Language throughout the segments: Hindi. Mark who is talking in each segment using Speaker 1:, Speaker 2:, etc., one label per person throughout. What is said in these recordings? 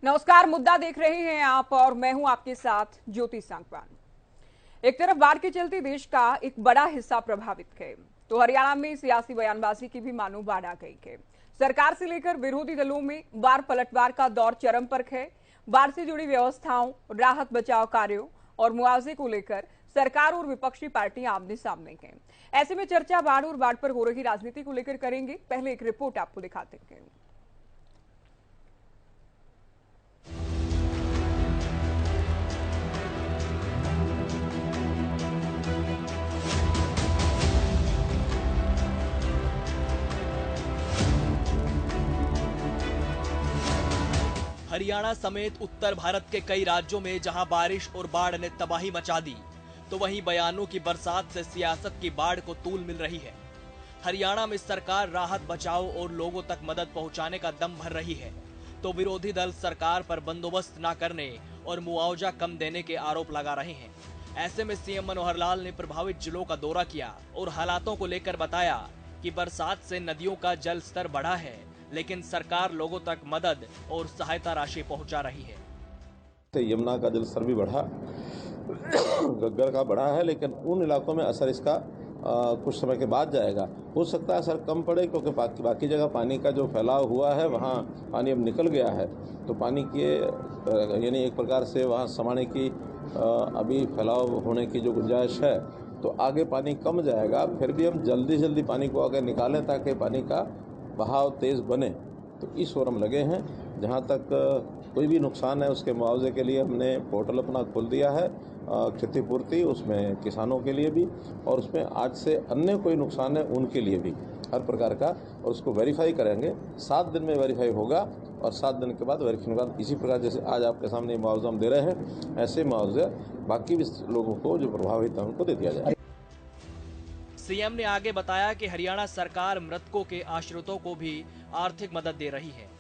Speaker 1: नमस्कार, मुद्दा देख रहे हैं आप और मैं हूं आपके साथ ज्योति सांगवान। एक तरफ बाढ़ के चलते देश का एक बड़ा हिस्सा प्रभावित है, तो हरियाणा में सियासी बयानबाजी की भी मानो बाढ़ आ गई है। सरकार से लेकर विरोधी दलों में बाढ़ पलटवार का दौर चरम पर है। बाढ़ से जुड़ी व्यवस्थाओं, राहत बचाव कार्यों और मुआवजे को लेकर सरकार और विपक्षी पार्टियां आमने सामने हैं। ऐसे में चर्चा बाढ़ और बाढ़ पर हो रही राजनीति को लेकर करेंगे। पहले एक रिपोर्ट आपको दिखाते हैं।
Speaker 2: हरियाणा समेत उत्तर भारत के कई राज्यों में जहां बारिश और बाढ़ ने तबाही मचा दी, तो वहीं बयानों की बरसात से सियासत की बाढ़ को तूल मिल रही है। हरियाणा में सरकार राहत बचाव और लोगों तक मदद पहुंचाने का दम भर रही है, तो विरोधी दल सरकार पर बंदोबस्त न करने और मुआवजा कम देने के आरोप लगा रहे हैं। ऐसे में सीएम मनोहर लाल ने प्रभावित जिलों का दौरा किया और हालातों को लेकर बताया कि बरसात से नदियों का जल स्तर बढ़ा है, लेकिन सरकार लोगों तक मदद और सहायता राशि पहुंचा रही है।
Speaker 3: यमुना का जल स्तर भी बढ़ा, गग्गर का बढ़ा है, लेकिन उन इलाकों में असर इसका कुछ समय के बाद जाएगा। हो सकता है असर कम पड़े, क्योंकि बाकी जगह पानी का जो फैलाव हुआ है वहाँ पानी अब निकल गया है, तो पानी के यानी एक प्रकार से वहाँ समाने की अभी फैलाव होने की जो गुंजाइश है, तो आगे पानी कम जाएगा। फिर भी हम जल्दी पानी को अगर निकालें ताकि पानी का बहाव तेज बने, तो इस ओर हम लगे हैं। जहां तक कोई भी नुकसान है उसके मुआवजे के लिए हमने पोर्टल अपना खोल दिया है, क्षतिपूर्ति, उसमें किसानों के लिए भी, और उसमें आज से अन्य कोई नुकसान है उनके लिए भी, हर प्रकार का, और उसको वेरीफाई करेंगे। 7 दिन में वेरीफाई होगा और 7 दिन के बाद वेरीफाई के बाद इसी प्रकार जैसे आज आपके सामने मुआवजा हम दे रहे हैं, ऐसे मुआवजे बाकी भी लोगों को जो प्रभावित है उनको दे दिया जाए।
Speaker 2: सीएम ने आगे बताया कि हरियाणा सरकार मृतकों के आश्रितों को भी आर्थिक मदद दे रही है।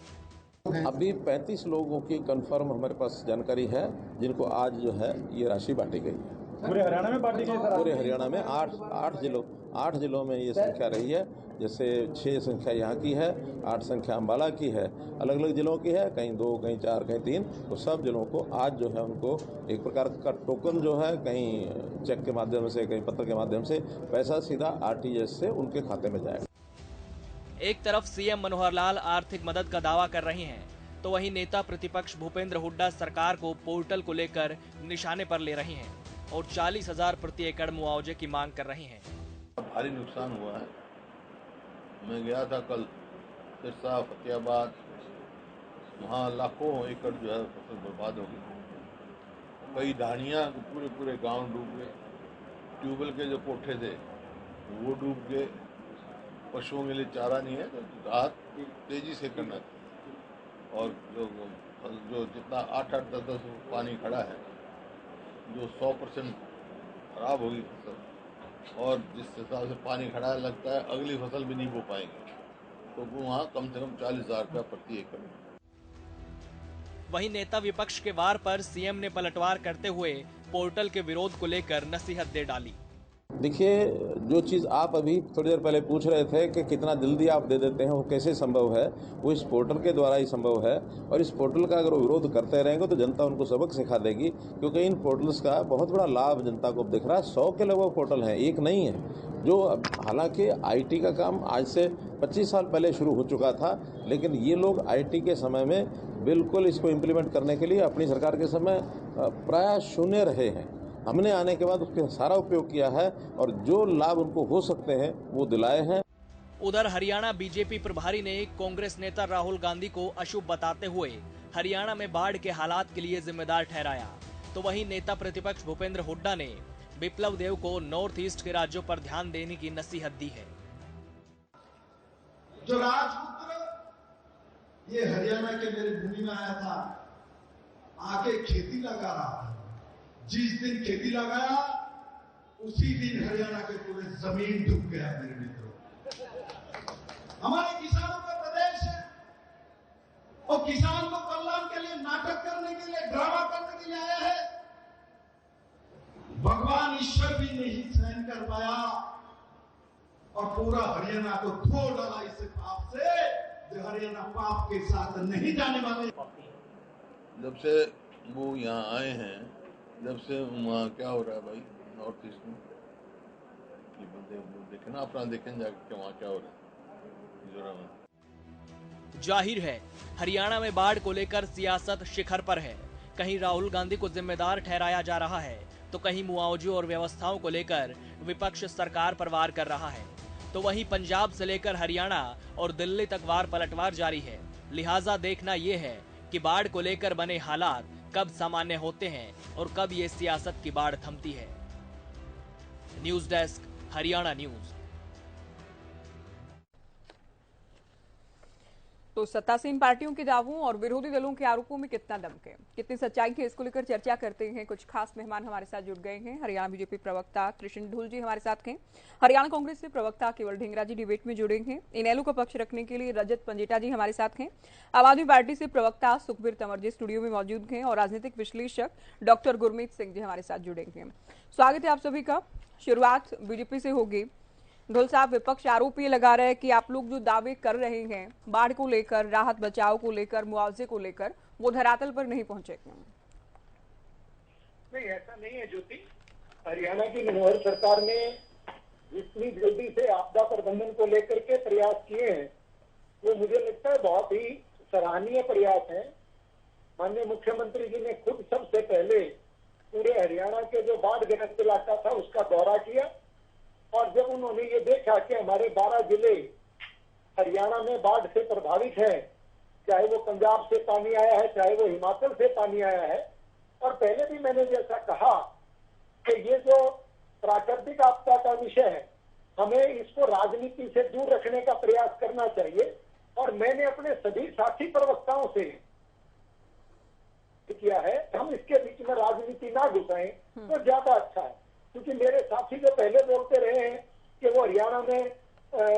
Speaker 3: अभी 35 लोगों की कंफर्म हमारे पास जानकारी है, जिनको आज जो है ये राशि बांटी गई है।
Speaker 4: पूरे हरियाणा में बांटी गई सर?
Speaker 3: पूरे हरियाणा में 8 जिलों में ये संख्या रही है। जैसे 6 संख्या यहाँ की है, 8 संख्या अम्बाला की है, अलग अलग जिलों की है, कहीं 2, कहीं 4, कहीं 3, तो सब जिलों को आज जो है उनको एक प्रकार का टोकन जो है, कहीं चेक के माध्यम से, कहीं पत्र के माध्यम से पैसा सीधा आरटीजीएस से उनके खाते में जाएगा।
Speaker 2: एक तरफ सीएम मनोहर लाल आर्थिक मदद का दावा कर रहे हैं, तो वहीं नेता प्रतिपक्ष भूपेंद्र हुड्डा सरकार को पोर्टल को लेकर निशाने पर ले रहे हैं और 40,000 प्रति एकड़ मुआवजे की मांग कर रहे हैं।
Speaker 5: भारी नुकसान हुआ है। मैं गया था कल सिरसा, फतेहाबाद, वहाँ लाखों एकड़ जो है फसल बर्बाद हो गई। कई ढाणियाँ पूरे गांव डूब गए। ट्यूबवेल के जो कोठे थे वो डूब गए। पशुओं के लिए चारा नहीं है, तो राहत तेजी से करना चाहिए। और जो जितना 8-8, 10-10 पानी खड़ा है, जो 100% खराब होगी फसल, और जिस हिसाब से पानी खड़ा है लगता है अगली फसल भी नहीं बो पाएंगे, तो वहाँ कम से कम 40,000 रुपया प्रति एकड़।
Speaker 2: वहीं नेता विपक्ष के वार पर सीएम ने पलटवार करते हुए पोर्टल के विरोध को लेकर नसीहत दे डाली।
Speaker 3: देखिए, जो चीज़ आप अभी थोड़ी देर पहले पूछ रहे थे कि कितना जल्दी आप दे देते हैं, वो कैसे संभव है, वो इस पोर्टल के द्वारा ही संभव है। और इस पोर्टल का अगर वो विरोध करते रहेंगे तो जनता उनको सबक सिखा देगी, क्योंकि इन पोर्टल्स का बहुत बड़ा लाभ जनता को दिख रहा है। 100 के लगभग पोर्टल हैं, एक नहीं है। जो हालांकि आईटी का काम आज से 25 साल पहले शुरू हो चुका था, लेकिन ये लोग आईटी के समय में बिल्कुल इसको इम्प्लीमेंट करने के लिए अपनी सरकार के समय प्राय शून्य रहे हैं। हमने आने के बाद उसका सारा उपयोग किया है और जो लाभ उनको हो सकते हैं वो दिलाए हैं।
Speaker 2: उधर हरियाणा बीजेपी प्रभारी ने कांग्रेस नेता राहुल गांधी को अशुभ बताते हुए हरियाणा में बाढ़ के हालात के लिए जिम्मेदार ठहराया, तो वहीं नेता प्रतिपक्ष भूपेंद्र हुड्डा ने विप्लव देव को नॉर्थ ईस्ट के राज्यों पर ध्यान देने की नसीहत दी है।
Speaker 6: जो राजपुत्र ये हरियाणा के मेरे भूमि में आया था, आके खेती लगा रहा था। जिस दिन खेती लगाया उसी दिन हरियाणा के पूरे जमीन डूब गया। मेरे मित्रों, हमारे किसानों का प्रदेश है और किसान को कल्याण के लिए नाटक करने के लिए, ड्रामा करने के लिए आया है। भगवान ईश्वर भी नहीं सहन कर पाया और पूरा हरियाणा को धो डाला इस पाप से, जो हरियाणा पाप के साथ नहीं जाने वाले।
Speaker 5: जब से वो यहाँ आए हैं, जब से वहाँ क्या हो रहा है भाई नॉर्थ ईस्ट में, ये बंदे देखे ना, अपना देखें जाके वहाँ क्या हो रहा है मिजोरम में।
Speaker 2: जाहिर है हरियाणा में बाढ़ को लेकर सियासत शिखर पर है। कहीं राहुल गांधी को जिम्मेदार ठहराया जा रहा है तो कहीं मुआवजे और व्यवस्थाओं को लेकर विपक्ष सरकार पर वार कर रहा है। तो वहीं पंजाब से लेकर हरियाणा और दिल्ली तक वार पलटवार जारी है। लिहाजा देखना यह है कि बाढ़ को लेकर बने हालात कब सामान्य होते हैं और कब ये सियासत की बाढ़ थमती है। News desk, Haryana news.
Speaker 1: तो सत्तासीन पार्टियों के दावों और विरोधी दलों के आरोपों में कितना दम है, कितनी सच्चाई है, इसको लेकर चर्चा करते हैं। कुछ खास मेहमान हमारे साथ जुड़ गए हैं। हरियाणा बीजेपी प्रवक्ता कृष्ण ढूल जी हमारे साथ हैं। हरियाणा कांग्रेस से प्रवक्ता केवल ढींगरा जी डिबेट में जुड़े हैं। इनेलो का पक्ष रखने के लिए रजत पंजेटा जी हमारे साथ हैं। आम आदमी पार्टी से प्रवक्ता सुखबीर तंवर जी स्टूडियो में मौजूद हैं और राजनीतिक विश्लेषक डॉक्टर गुरमीत सिंह जी हमारे साथ जुड़े हैं। स्वागत है आप सभी का। शुरुआत बीजेपी से होगी। ढोल साहब, विपक्ष आरोप ये लगा रहा है कि आप लोग जो दावे कर रहे हैं बाढ़ को लेकर, राहत बचाव को लेकर, मुआवजे को लेकर, वो धरातल पर नहीं पहुंचे।
Speaker 4: नहीं, ऐसा नहीं है ज्योति। हरियाणा की मनोहर सरकार ने जितनी जल्दी से आपदा प्रबंधन को लेकर के प्रयास किए हैं वो मुझे लगता है बहुत ही सराहनीय प्रयास है। माननीय मुख्यमंत्री जी ने खुद सबसे पहले पूरे हरियाणा के जो बाढ़ ग्रस्त इलाका था उसका दौरा किया और जब उन्होंने ये देखा कि हमारे 12 जिले हरियाणा में बाढ़ से प्रभावित हैं, चाहे वो पंजाब से पानी आया है, चाहे वो हिमाचल से पानी आया है, और पहले भी मैंने जैसा कहा कि ये जो प्राकृतिक आपदा का विषय है हमें इसको राजनीति से दूर रखने का प्रयास करना चाहिए। और मैंने अपने सभी साथी प्रवक्ताओं से किया है हम इसके बीच में राजनीति ना घुसाएं तो ज्यादा अच्छा है, क्योंकि मेरे साथी जो पहले बोलते रहे हैं कि वो हरियाणा में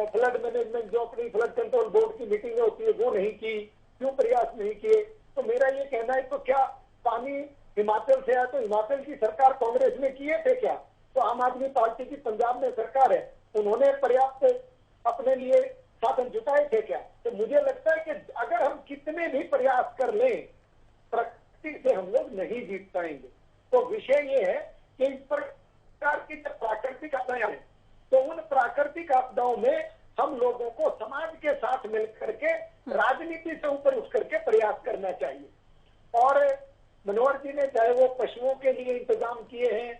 Speaker 4: फ्लड मैनेजमेंट जो अपनी फ्लड कंट्रोल बोर्ड की मीटिंग होती है वो नहीं की, क्यों प्रयास नहीं किए। तो मेरा ये कहना है तो क्या पानी हिमाचल से आया तो हिमाचल की सरकार कांग्रेस ने किए थे क्या? तो आम आदमी पार्टी की पंजाब में सरकार है, उन्होंने पर्याप्त अपने लिए साधन जुटाए थे क्या? तो मुझे लगता है कि अगर हम कितने भी प्रयास कर लें प्रकृति से हम लोग नहीं जीत पाएंगे। तो विषय ये है कि इस प्रकार की जब प्राकृतिक आपदाएं हैं तो उन प्राकृतिक आपदाओं में हम लोगों को समाज के साथ मिलकर के राजनीति से ऊपर उठ करके प्रयास करना चाहिए। और मनोहर जी ने चाहे वो पशुओं के लिए इंतजाम किए हैं,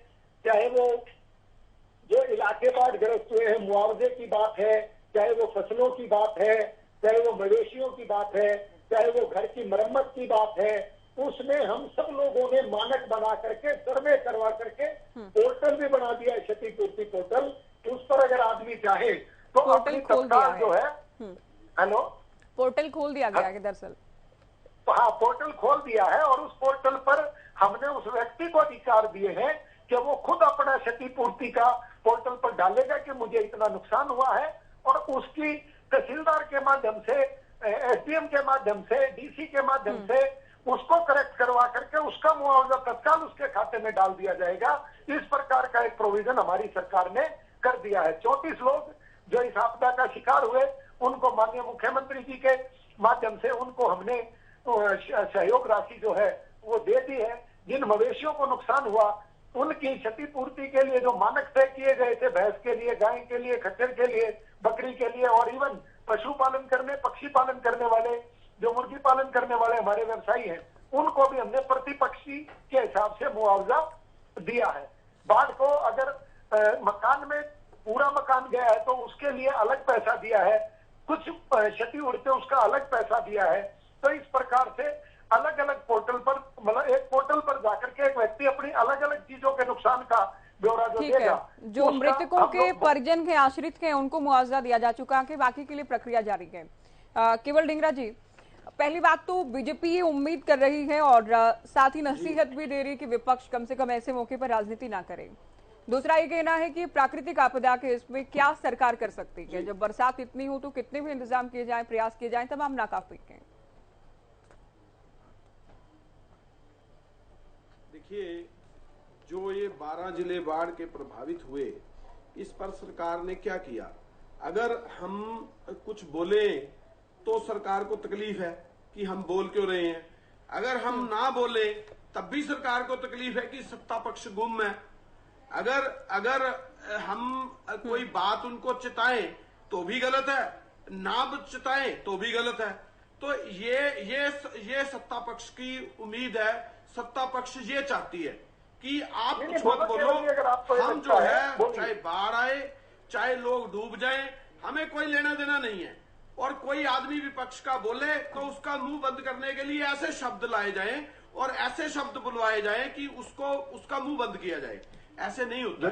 Speaker 4: चाहे वो जो इलाके बाढ़ ग्रस्त हुए हैं मुआवजे की बात है, चाहे वो फसलों की बात है, चाहे वो मवेशियों की बात है, चाहे वो घर की मरम्मत की बात है, उसमें हम सब लोगों ने मानक बना करके सर्वे करवा करके पोर्टल भी बना दिया है, क्षतिपूर्ति पोर्टल। उस पर अगर आदमी चाहे तो अपनी तत्काल जो है हेलो
Speaker 1: पोर्टल खोल दिया गया है दरअसल।
Speaker 4: हाँ, पोर्टल खोल दिया है और उस पोर्टल पर हमने उस व्यक्ति को अधिकार दिए हैं कि वो खुद अपना क्षतिपूर्ति का पोर्टल पर डालेगा कि मुझे इतना नुकसान हुआ है और उसकी तहसीलदार के माध्यम से, एसडीएम के माध्यम से, डीसी के माध्यम से उसको करेक्ट करवा करके उसका मुआवजा तत्काल उसके खाते में डाल दिया जाएगा। इस प्रकार का एक प्रोविजन हमारी सरकार ने कर दिया है। 34 लोग जो इस आपदा का शिकार हुए उनको माननीय मुख्यमंत्री जी के माध्यम से उनको हमने सहयोग राशि जो है वो दे दी है। जिन मवेशियों को नुकसान हुआ उनकी क्षतिपूर्ति के लिए जो मानक तय किए गए थे, भैंस के लिए, गाय के लिए, खच्चर के लिए, बकरी के लिए और इवन पशु पालन करने, पक्षी पालन करने वाले, जो मुर्गी पालन करने वाले हमारे व्यवसायी हैं, उनको भी हमने प्रति पक्षी के हिसाब से मुआवजा दिया है। बाढ़ को अगर मकान में पूरा मकान गया है तो उसके लिए अलग पैसा दिया है, कुछ क्षति उड़ते उसका अलग पैसा दिया है। तो इस प्रकार से अलग अलग पोर्टल पर, मतलब एक पोर्टल पर जाकर के एक व्यक्ति अपनी अलग अलग चीजों के नुकसान का ब्यौरा जो देगा,
Speaker 1: जो मृतकों के परिजन के आश्रित के उनको मुआवजा दिया जा चुका है, बाकी के लिए प्रक्रिया जारी है। केवल ढींगरा जी, पहली बात तो बीजेपी ये उम्मीद कर रही है और साथ ही नसीहत भी दे रही है कि विपक्ष कम से कम ऐसे मौके पर राजनीति ना करे। दूसरा ये कहना है कि प्राकृतिक आपदा के इसमें क्या सरकार कर सकती है, जब बरसात इतनी हो तो कितने भी इंतजाम किए जाएं, प्रयास किए जाएं, तमाम नाकाफी हैं।
Speaker 7: देखिए, जो ये 12 जिले बाढ़ के प्रभावित हुए, इस पर सरकार ने क्या किया? अगर हम कुछ बोले तो सरकार को तकलीफ है कि हम बोल क्यों रहे हैं, अगर हम ना बोले तब भी सरकार को तकलीफ है कि सत्ता पक्ष गुम है। अगर हम कोई बात उनको चिताएं तो भी गलत है, ना चिताएं तो भी गलत है। तो ये सत्ता पक्ष की उम्मीद है। सत्ता पक्ष ये चाहती है कि आप कुछ मत बोलो, हम जो है चाहे बाढ़ आए चाहे लोग डूब जाएं, हमें कोई लेना देना नहीं है। और कोई आदमी विपक्ष का बोले तो उसका मुंह बंद करने के लिए ऐसे शब्द लाए जाएं और ऐसे शब्द बुलवाए जाएं कि उसका मुंह बंद किया जाए। ऐसे नहीं होता।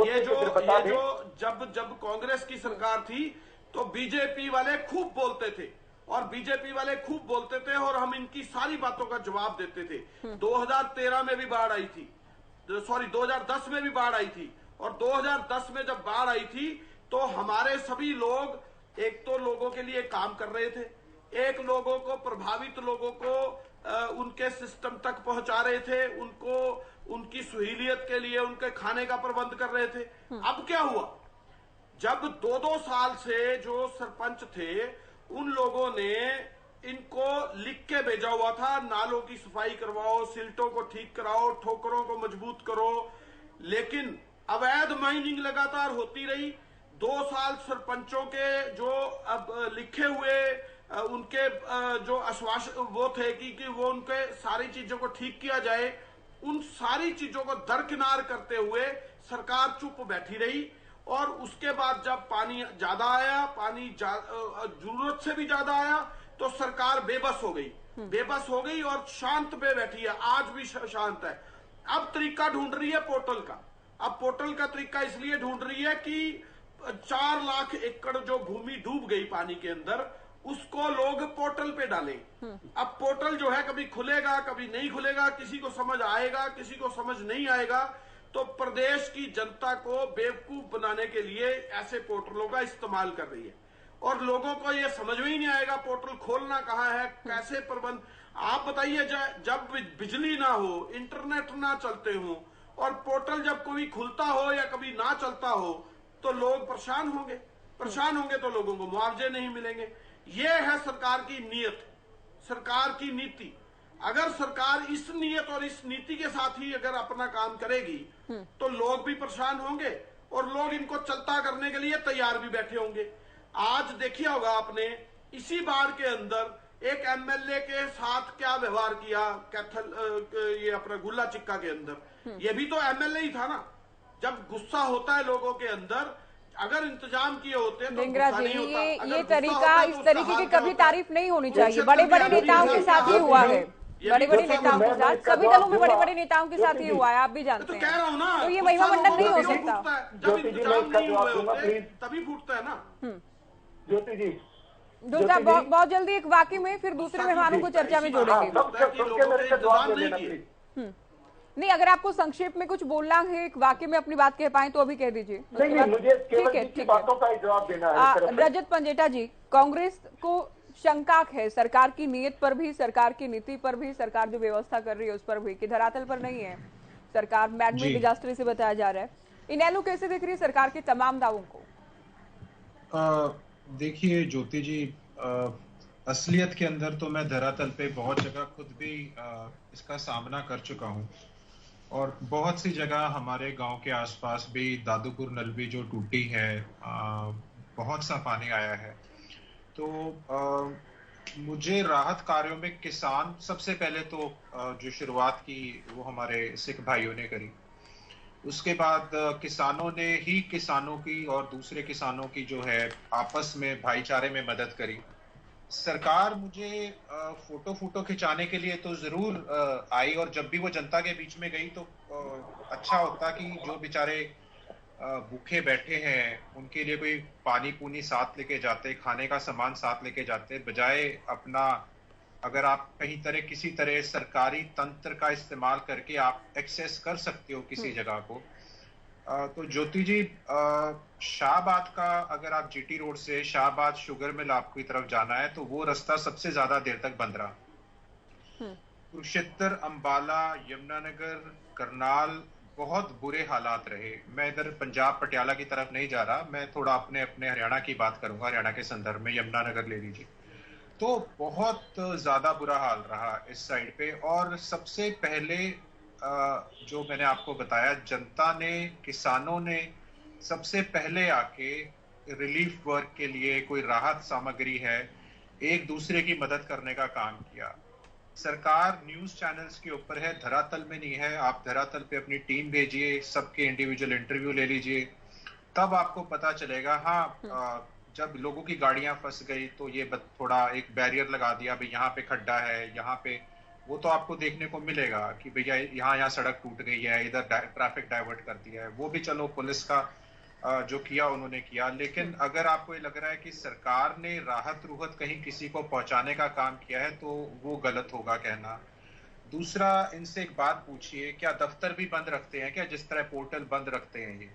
Speaker 7: ये जो जब कांग्रेस की सरकार थी तो बीजेपी वाले खूब बोलते थे और हम इनकी सारी बातों का जवाब देते थे। 2013 में भी बाढ़ आई थी, 2010 में भी बाढ़ आई थी। और 2010 में जब बाढ़ आई थी तो हमारे सभी लोग एक तो लोगों के लिए काम कर रहे थे, एक लोगों को प्रभावित लोगों को उनके सिस्टम तक पहुंचा रहे थे, उनको उनकी सहूलियत के लिए उनके खाने का प्रबंध कर रहे थे। अब क्या हुआ, जब 2-2 साल से जो सरपंच थे उन लोगों ने इनको लिख के भेजा हुआ था, नालों की सफाई करवाओ, सिल्टों को ठीक कराओ, ठोकरों को मजबूत करो, लेकिन अवैध माइनिंग लगातार होती रही। 2 साल सरपंचों के जो अब लिखे हुए उनके जो आश्वासन वो थे कि वो उनके सारी चीजों को ठीक किया जाए, उन सारी चीजों को दरकिनार करते हुए सरकार चुप बैठी रही। और उसके बाद जब पानी ज्यादा आया, जरूरत से भी ज्यादा आया, तो सरकार बेबस हो गई और शांत पे बैठी है। आज भी शांत है। अब तरीका ढूंढ रही है पोर्टल का। अब पोर्टल का तरीका इसलिए ढूंढ रही है कि 4 लाख एकड़ जो भूमि डूब गई पानी के अंदर, उसको लोग पोर्टल पे डालें। अब पोर्टल जो है कभी खुलेगा कभी नहीं खुलेगा, किसी को समझ आएगा किसी को समझ नहीं आएगा। तो प्रदेश की जनता को बेवकूफ बनाने के लिए ऐसे पोर्टलों का इस्तेमाल कर रही है और लोगों को यह समझ में ही नहीं आएगा पोर्टल खोलना कहाँ है, कैसे प्रबंध। आप बताइए, जब बिजली ना हो, इंटरनेट ना चलते हो और पोर्टल जब कभी खुलता हो या कभी ना चलता हो तो लोग परेशान होंगे तो लोगों को मुआवजे नहीं मिलेंगे। ये है सरकार की नीयत, सरकार की नीति। अगर सरकार इस नीयत और इस नीति के साथ ही अगर अपना काम करेगी तो लोग भी परेशान होंगे और लोग इनको चलता करने के लिए तैयार भी बैठे होंगे। आज देखिए होगा आपने, इसी बाढ़ के अंदर एक एमएलए के साथ क्या व्यवहार किया कैथल ये अपना गुल्ला चिक्का के अंदर। ये भी तो एमएलए ही था ना। जब गुस्सा होता है लोगों के अंदर, अगर इंतजाम किए होते तो
Speaker 1: ढींगरा जी, ये तरीका इस तरीके की कभी तारीफ नहीं होनी चाहिए। बड़े बड़े नेताओं के साथ ये हुआ है, बड़े बड़े नेताओं के साथ, सभी दलों में बड़े बड़े नेताओं के साथ ये हुआ है, आप भी जानते हैं।
Speaker 7: कह रहा हूँ ना,
Speaker 1: तो ये महिमा मंडल नहीं हो सकता।
Speaker 7: जब इंतजाम नहीं हुए होते तभी फूटता है ना।
Speaker 4: ज्योति जी
Speaker 1: साहब, बहुत जल्दी एक वाकई में फिर दूसरे मेहमानों को चर्चा में जोड़ेंगे। नहीं, अगर आपको संक्षेप में कुछ बोलना है, एक वाकई में अपनी बात कह पाए तो अभी कह दीजिए।
Speaker 4: नहीं, मुझे ठीक है बातों का जवाब देना है।
Speaker 1: रजत पंजेटा जी, कांग्रेस को शंका है सरकार की नीयत पर भी, सरकार की नीति पर भी, सरकार जो व्यवस्था कर रही है उस पर भी, कि धरातल पर नहीं है सरकार। मैग्नेट डिजास्टर से बताया जा रहा है। इनेलो कैसे देख रही है सरकार के तमाम दावों को?
Speaker 8: देखिए ज्योति जी, असलियत के अंदर तो मैं धरातल पे बहुत जगह खुद भी इसका सामना कर चुका हूँ और बहुत सी जगह हमारे गांव के आसपास भी दादूपुर नलवी जो टूटी है, बहुत सा पानी आया है। तो मुझे राहत कार्यों में किसान सबसे पहले तो जो शुरुआत की वो हमारे सिख भाइयों ने करी। उसके बाद किसानों ने ही किसानों की और दूसरे किसानों की जो है आपस में भाईचारे में मदद करी। सरकार मुझे फोटो खिंचाने के लिए तो जरूर आई और जब भी वो जनता के बीच में गई तो अच्छा होता कि जो बेचारे भूखे बैठे हैं उनके लिए कोई पानी पूनी साथ लेके जाते, खाने का सामान साथ लेके जाते, बजाय अपना, अगर आप कहीं तरह किसी तरह सरकारी तंत्र का इस्तेमाल करके आप एक्सेस कर सकते हो किसी जगह को। तो ज्योति जी, शाहबाद का अगर आप जीटी रोड से शाहबाद शुगर मिल आपकी तरफ जाना है तो वो रास्ता सबसे ज्यादा देर तक बंद रहा। कुरुक्षेत्र, अंबाला, यमुनानगर, करनाल बहुत बुरे हालात रहे। मैं इधर पंजाब पटियाला की तरफ नहीं जा रहा, मैं थोड़ा अपने हरियाणा की बात करूंगा, हरियाणा के संदर्भ में यमुनानगर ले लीजिए। तो बहुत ज्यादा बुरा हाल रहा इस साइड पे। और सबसे पहले जो मैंने आपको बताया, जनता ने, किसानों ने सबसे पहले आके रिलीफ वर्क के लिए कोई राहत सामग्री है, एक दूसरे की मदद करने का काम किया। सरकार न्यूज चैनल्स के ऊपर है, धरातल में नहीं है। आप धरातल पे अपनी टीम भेजिए, सबके इंडिविजुअल इंटरव्यू ले लीजिए, तब आपको पता चलेगा। हाँ, जब लोगों की गाड़ियां फंस गई तो ये थोड़ा एक बैरियर लगा दिया, भाई यहाँ पे खड्डा है, यहाँ पे, वो तो आपको देखने को मिलेगा कि भैया यहाँ सड़क टूट गई है, इधर ट्रैफिक डाइवर्ट कर दिया है, वो भी चलो पुलिस का जो किया उन्होंने किया। लेकिन अगर आपको ये लग रहा है कि सरकार ने राहत रूहत कहीं किसी को पहुंचाने का काम किया है, तो वो गलत होगा कहना। दूसरा, इनसे एक बात पूछिए, क्या दफ्तर भी बंद रखते हैं क्या? जिस तरह पोर्टल बंद रखते हैं, ये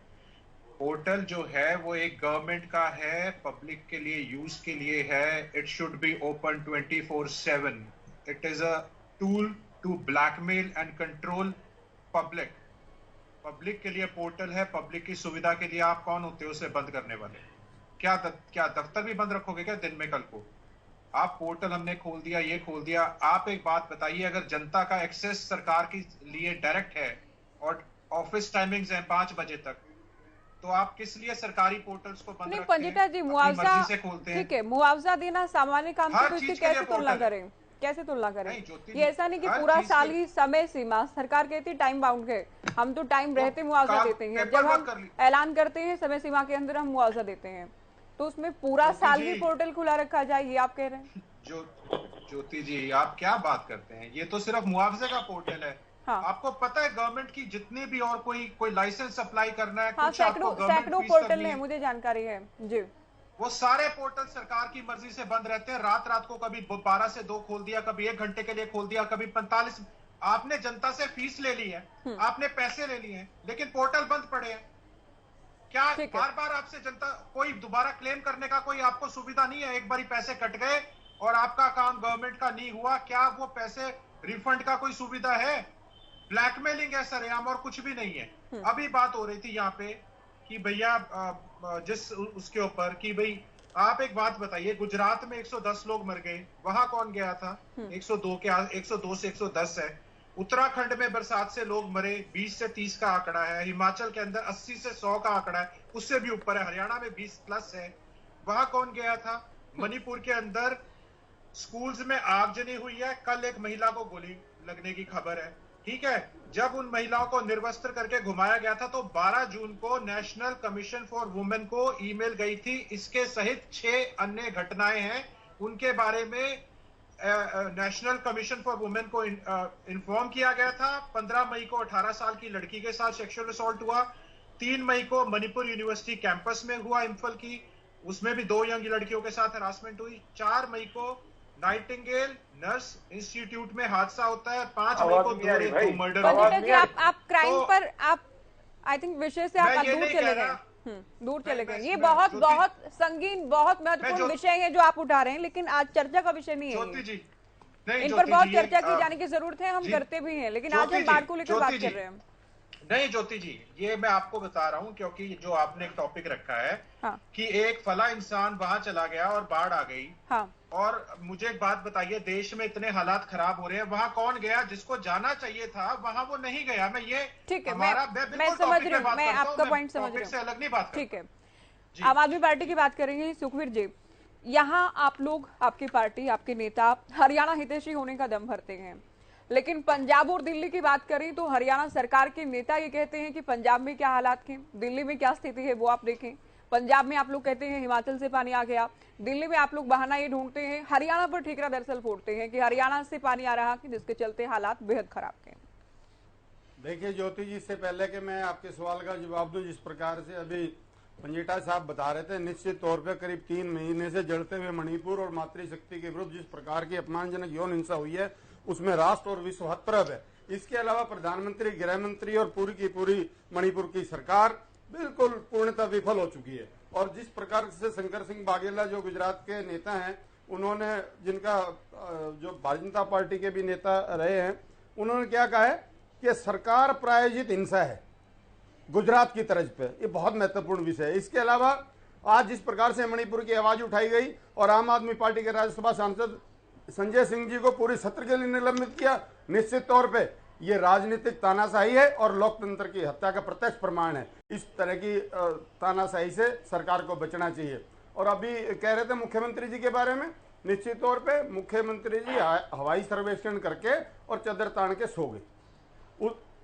Speaker 8: पोर्टल जो है वो एक गवर्नमेंट का है, पब्लिक के लिए यूज के लिए है। It should be open 24/7। It is a tool to blackmail and control public. Public के लिए पोर्टल है, पब्लिक की सुविधा के लिए। आप कौन होते हो उसे बंद करने वाले? क्या दफ्तर भी बंद रखोगे क्या दिन में कल को? आप पोर्टल हमने खोल दिया, ये खोल दिया। आप एक बात बताइए, अगर जनता का एक्सेस सरकार के लिए डायरेक्ट है और ऑफिस टाइमिंग्स हैं 5 बजे तक, तो आप किस लिए सरकारी पोर्टल्स को बंद रखते हैं?
Speaker 1: पंडिता जी, मुआवजा ठीक है, मुआवजा देना सामान्य काम से, तो इसकी कैसे तुलना करें? कैसे तुलना करें? ये ऐसा नहीं कि पूरा साल ही समय सीमा, सरकार कहती है टाइम बाउंड है, हम तो टाइम रहते मुआवजा देते हैं। जब हम ऐलान करते हैं समय सीमा के अंदर हम मुआवजा देते हैं, तो उसमें पूरा साल ही पोर्टल खुला रखा जाए, ये आप कह रहे हैं?
Speaker 8: ज्योति जी, आप क्या बात करते हैं? ये तो सिर्फ मुआवजे का पोर्टल है। हाँ। आपको पता है गवर्नमेंट की जितने भी और कोई लाइसेंस अप्लाई करना है,
Speaker 1: हाँ, सैकड़ों पोर्टल है, मुझे जानकारी है जी।
Speaker 8: वो सारे पोर्टल सरकार की मर्जी से बंद रहते हैं। रात को कभी 12 से 2 खोल दिया, कभी 1 घंटे के लिए खोल दिया, कभी 45। आपने जनता से फीस ले ली है, आपने पैसे ले लिए हैं, लेकिन पोर्टल बंद पड़े हैं। क्या बार बार आपसे जनता कोई दोबारा क्लेम करने का कोई आपको सुविधा नहीं है? एक बारी पैसे कट गए और आपका काम गवर्नमेंट का नहीं हुआ, क्या वो पैसे रिफंड का कोई सुविधा है? ब्लैकमेलिंग है सरेआम, और कुछ भी नहीं है। अभी बात हो रही थी यहाँ पे कि भैया जिस उसके ऊपर कि भाई आप एक बात बताइए, गुजरात में 110 लोग मर गए, वहां कौन गया था? 102 से 110 है। उत्तराखंड में बरसात से लोग मरे, 20 से 30 का आंकड़ा है। हिमाचल के अंदर 80 से 100 का आंकड़ा है, उससे भी ऊपर है। हरियाणा में 20+ है, वहां कौन गया था? मणिपुर के अंदर स्कूल्स में आगजनी हुई है, कल एक महिला को गोली लगने की खबर है। ठीक है, जब उन महिलाओं को निर्वस्त्र करके घुमाया गया था, तो 12 जून को नेशनल कमीशन फॉर वुमेन को ईमेल गई थी। इसके सहित 6 अन्य घटनाएं हैं, उनके बारे में नेशनल कमीशन फॉर वुमेन को इन्फॉर्म किया गया था। 15 मई को 18 साल की लड़की के साथ सेक्सुअल असॉल्ट हुआ। 3 मई को मणिपुर यूनिवर्सिटी कैंपस में हुआ, इंफल की, उसमें भी 2 यंग लड़कियों के साथ हरासमेंट हुई। 4 मई को नाइटिंगेल नर्स इंस्टीट्यूट में हादसा होता है। 5 मई को 2 मर्डर।
Speaker 1: आप क्राइम पर आप आई थिंक विषय से आप दूर चले गए, दूर चले गए। ये बहुत संगीन, बहुत महत्वपूर्ण विषय है जो आप उठा रहे हैं, लेकिन आज चर्चा का विषय नहीं है। इन पर बहुत चर्चा की जाने की जरूरत है, हम करते भी हैं, लेकिन आज हम बाढ़ को लेकर बात कर रहे हैं।
Speaker 8: नहीं ज्योति जी, ये मैं आपको बता रहा हूं, क्योंकि जो आपने एक टॉपिक रखा है, हाँ। कि एक फला इंसान वहां चला गया और बाढ़ आ गई, हाँ। और मुझे एक बात बताइए, देश में इतने हालात खराब हो रहे हैं, वहां कौन गया? जिसको जाना चाहिए था वहां वो नहीं गया। मैं ये
Speaker 1: ठीक है, मैं समझ रही हूँ, मैं आपका पॉइंट समझ रही हूँ,
Speaker 8: से अलग नहीं बात।
Speaker 1: ठीक है, आम आदमी पार्टी की बात करेंगे। सुखवीर जी, यहाँ आप लोग, आपकी पार्टी, आपके नेता हरियाणा हितैषी होने का दम भरते हैं, लेकिन पंजाब और दिल्ली की बात करें तो हरियाणा सरकार के नेता ये कहते हैं कि पंजाब में क्या हालात हैं, दिल्ली में क्या स्थिति है वो आप देखें। पंजाब में आप लोग कहते हैं हिमाचल से पानी आ गया, दिल्ली में आप लोग बहाना ये ढूंढते हैं, हरियाणा पर ठीकरा दरअसल फोड़ते हैं कि हरियाणा से पानी आ रहा, कि जिसके चलते हालात बेहद खराब हैं।
Speaker 9: देखिए ज्योति जी, इससे पहले कि मैं आपके सवाल का जवाब दूं, जिस प्रकार से अभी पंजेटा साहब बता रहे थे, निश्चित तौर पर करीब 3 महीने से जलते हुए मणिपुर और मातृशक्ति के विरुद्ध जिस प्रकार की अपमानजनक यौन हिंसा हुई है, उसमें राष्ट्र और विश्व हतप्रभ है। इसके अलावा प्रधानमंत्री, गृह मंत्री और पूरी की पूरी मणिपुर की सरकार बिल्कुल पूर्णतः विफल हो चुकी है। और जिस प्रकार से शंकर सिंह वाघेला जो गुजरात के नेता हैं, उन्होंने, जिनका जो भारतीय जनता पार्टी के भी नेता रहे हैं, उन्होंने क्या कहा है कि सरकार प्रायोजित हिंसा है गुजरात की तर्ज पे। ये बहुत महत्वपूर्ण विषय है। इसके अलावा आज जिस प्रकार से मणिपुर की आवाज उठाई गई और आम आदमी पार्टी के राज्यसभा सांसद संजय सिंह जी को पूरे सत्र के लिए निलंबित किया, निश्चित तौर पे ये राजनीतिक तानाशाही है और लोकतंत्र की हत्या का प्रत्यक्ष प्रमाण है। इस तरह की तानाशाही से सरकार को बचना चाहिए। और अभी कह रहे थे मुख्यमंत्री जी के बारे में, निश्चित तौर पे मुख्यमंत्री जी हवाई सर्वेक्षण करके और चद्दर तान के सो गए,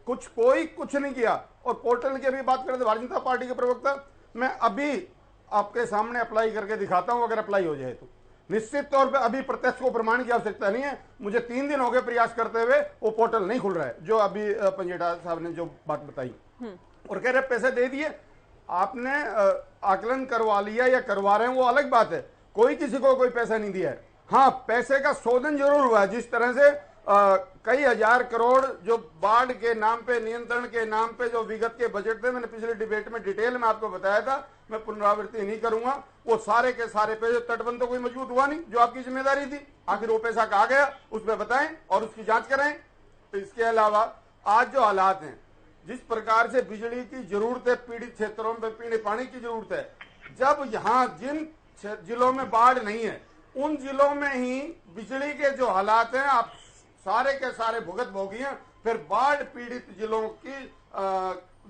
Speaker 9: कोई कुछ नहीं किया। और पोर्टल की भी बात करें तो भारतीय जनता पार्टी के प्रवक्ता, मैं अभी आपके सामने अप्लाई करके दिखाता हूं, अगर अप्लाई हो जाए तो। निश्चित तौर पे अभी प्रत्यक्ष को प्रमाण की आवश्यकता नहीं है, मुझे 3 दिन हो गए प्रयास करते हुए, वो पोर्टल नहीं खुल रहा है, जो अभी पंजेटा साहब ने जो बात बताई। और कह रहे पैसे दे दिए, आपने आकलन करवा लिया या करवा रहे हैं वो अलग बात है, कोई किसी को कोई पैसा नहीं दिया है। हाँ, पैसे का शोधन जरूर हुआ है, जिस तरह से कई हजार करोड़ जो बाढ़ के नाम पे, नियंत्रण के नाम पे जो विगत के बजट थे, मैंने पिछले डिबेट में डिटेल में आपको बताया था, मैं पुनरावृत्ति नहीं करूंगा। वो सारे के सारे पैसे, तटबंध तो कोई मजबूत हुआ नहीं, जो आपकी जिम्मेदारी थी, आखिर वो पैसा कहाँ गया उसमें बताएं और उसकी जांच कराएं। तो इसके अलावा आज जो हालात हैं, जिस प्रकार से बिजली की जरूरत है, पीड़ित क्षेत्रों में पीने पानी की जरूरत है, जब यहाँ जिन जिलों में बाढ़ नहीं है उन जिलों में ही बिजली के जो हालात हैं आप सारे के सारे भुगत भोगी हैं, फिर बाढ़ पीड़ित जिलों की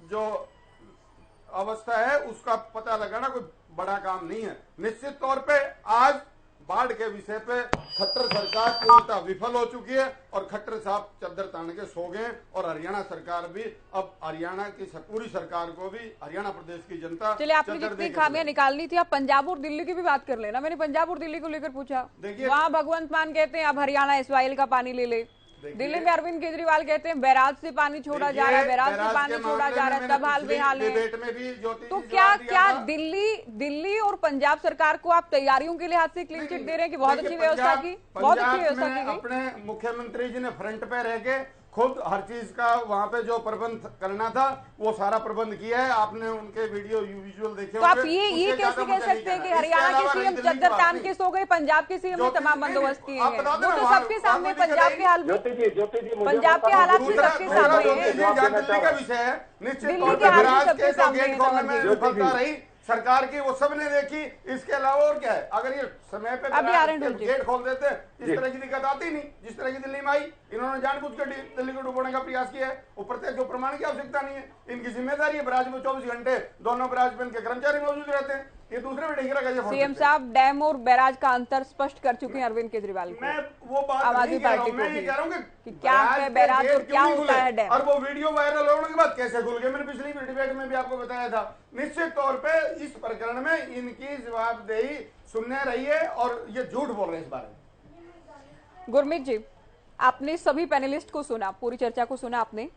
Speaker 9: जो अवस्था है उसका पता लगाना कोई बड़ा काम नहीं है। निश्चित तौर पे आज बाढ़ के विषय पे खट्टर सरकार पूर्णतः विफल हो चुकी है और खट्टर साहब चद्दर तान के सो गए। और हरियाणा सरकार भी, अब हरियाणा की पूरी सरकार को भी, हरियाणा प्रदेश की जनता,
Speaker 1: चलिए आपने जितनी खामियां निकालनी थी, आप पंजाब और दिल्ली की भी बात कर लेना। मैंने पंजाब और दिल्ली को लेकर पूछा, वहाँ भगवंत मान कहते हैं अब हरियाणा एसवाइएल का पानी ले ले, दिल्ली में अरविंद केजरीवाल कहते हैं बैराज से पानी छोड़ा जा रहा है, बैराज से पानी छोड़ा जा रहा है, तब हाल बेहाल है। तो क्या दिल्ली और पंजाब सरकार को आप तैयारियों के लिए हाथ से क्लीन चिट दे रहे हैं कि बहुत अच्छी व्यवस्था की, बहुत अच्छी व्यवस्था की गई?
Speaker 9: अपने मुख्यमंत्री जी ने फ्रंट पे रह के खुद हर चीज का वहां पे जो प्रबंध करना था वो सारा प्रबंध किया है। आपने उनके वीडियो विजुअल देखे
Speaker 1: तो आप ये कैसे कह सकते हैं कि हरियाणा के सीएम चद्दर तान के सो गए, पंजाब के सीएम ने तमाम बंदोबस्त किए हैं? वो तो सबके सामने पंजाब के हाल, पंजाब के हालात भी सबके सामने है,
Speaker 9: दिल्ली का विषय है। निश्चित
Speaker 1: दिल्ली के हालात सबके सामने
Speaker 9: रही सरकार की, वो सब ने देखी। इसके अलावा और क्या है, अगर ये समय पे गेट खोल देते इस तरह की दिक्कत आती नहीं जिस तरह की दिल्ली में आई। इन्होंने जानबूझ कर दिल्ली को डुबोने का प्रयास किया है, वो प्रत्यक्ष प्रमाण की आवश्यकता नहीं है, इनकी जिम्मेदारी है। बराज में 24 घंटे दोनों बराज पेन के कर्मचारी मौजूद रहते हैं, ये दूसरे में ढेंगरा कैसे?
Speaker 1: सीएम साहब डैम और बैराज का अंतर स्पष्ट कर चुके हैं अरविंद केजरीवाल को।
Speaker 9: मैं वो बात
Speaker 1: आम आदमी पार्टी को
Speaker 9: मैं कह रहा हूँ
Speaker 1: कि क्या है बैराज और क्या होता है डैम,
Speaker 9: और वो वीडियो वायरल होने के बाद कैसे खुल गए, मैंने पिछली डिबेट में भी आपको बताया था। निश्चित तौर पे इस प्रकरण में इनकी जवाबदेही सुनने रही है और ये झूठ बोल रहे हैं इस बारे में।
Speaker 1: गुरमीत जी, आपने सभी पैनलिस्ट को सुना, पूरी चर्चा को सुना आपने।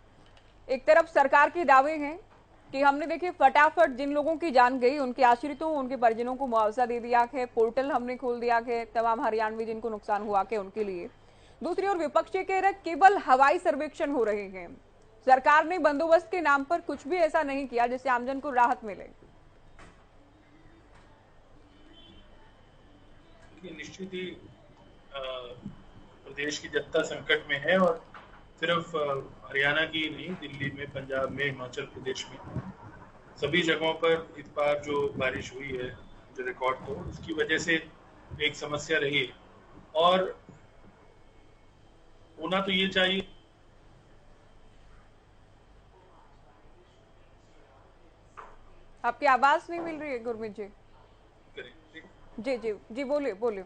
Speaker 1: एक तरफ सरकार के दावे हैं कि हमने देखिए फटाफट जिन लोगों की जान गई उनके आश्रितों, उनके परिजनों को मुआवजा दे दिया है, पोर्टल हमने खोल दिया है तमाम हरियाणवी जिनको नुकसान हुआ के उनके लिए। दूसरी ओर विपक्ष ये कह रहा है केवल हवाई सर्वेक्षण हो रहे हैं, सरकार ने बंदोबस्त के नाम पर कुछ भी ऐसा नहीं किया जिससे आमजन को राहत मिले।
Speaker 10: निश्चित ही प्रदेश की जनता संकट में है और सिर्फ हरियाणा की नहीं, दिल्ली में, पंजाब में, हिमाचल प्रदेश में, सभी जगहों पर इस बार जो बारिश हुई है जो रिकॉर्ड तो उसकी वजह से एक समस्या रही है। और होना तो ये चाहिए
Speaker 1: आपकी आवाज नहीं मिल रही है गुरमीत जी। जी जी जी बोलिए बोलिए।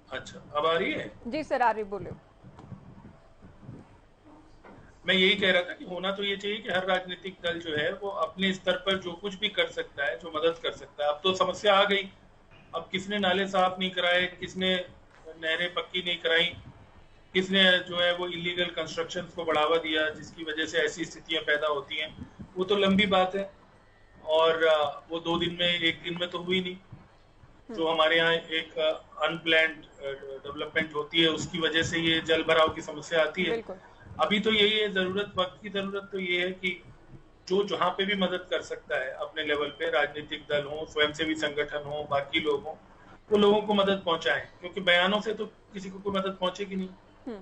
Speaker 10: अच्छा, अब आ रही है?
Speaker 1: जी सर आ रही, बोलिए।
Speaker 10: मैं यही कह रहा था कि होना तो ये चाहिए कि हर राजनीतिक दल जो है वो अपने स्तर पर जो कुछ भी कर सकता है, जो मदद कर सकता है। अब तो समस्या आ गई, अब किसने नाले साफ नहीं कराए, किसने नहरें पक्की नहीं कराई, किसने जो है वो इलीगल कंस्ट्रक्शंस को बढ़ावा दिया जिसकी वजह से ऐसी स्थितियां पैदा होती हैं, वो तो लंबी बात है और वो 2 दिन में 1 दिन में तो हुई नहीं। जो हमारे यहाँ एक अनप्लैन्ड डेवलपमेंट होती है उसकी वजह से ये जल भराव की समस्या आती है। अभी तो यही है जरूरत, वक्त की जरूरत तो ये है कि जो जहाँ पे भी मदद कर सकता है अपने लेवल पे, राजनीतिक दल हो, स्वयंसेवी संगठन हो, बाकी लोग हो, वो लोगों को मदद पहुंचाएं, क्योंकि बयानों से तो किसी को कोई मदद पहुंचेगी नहीं।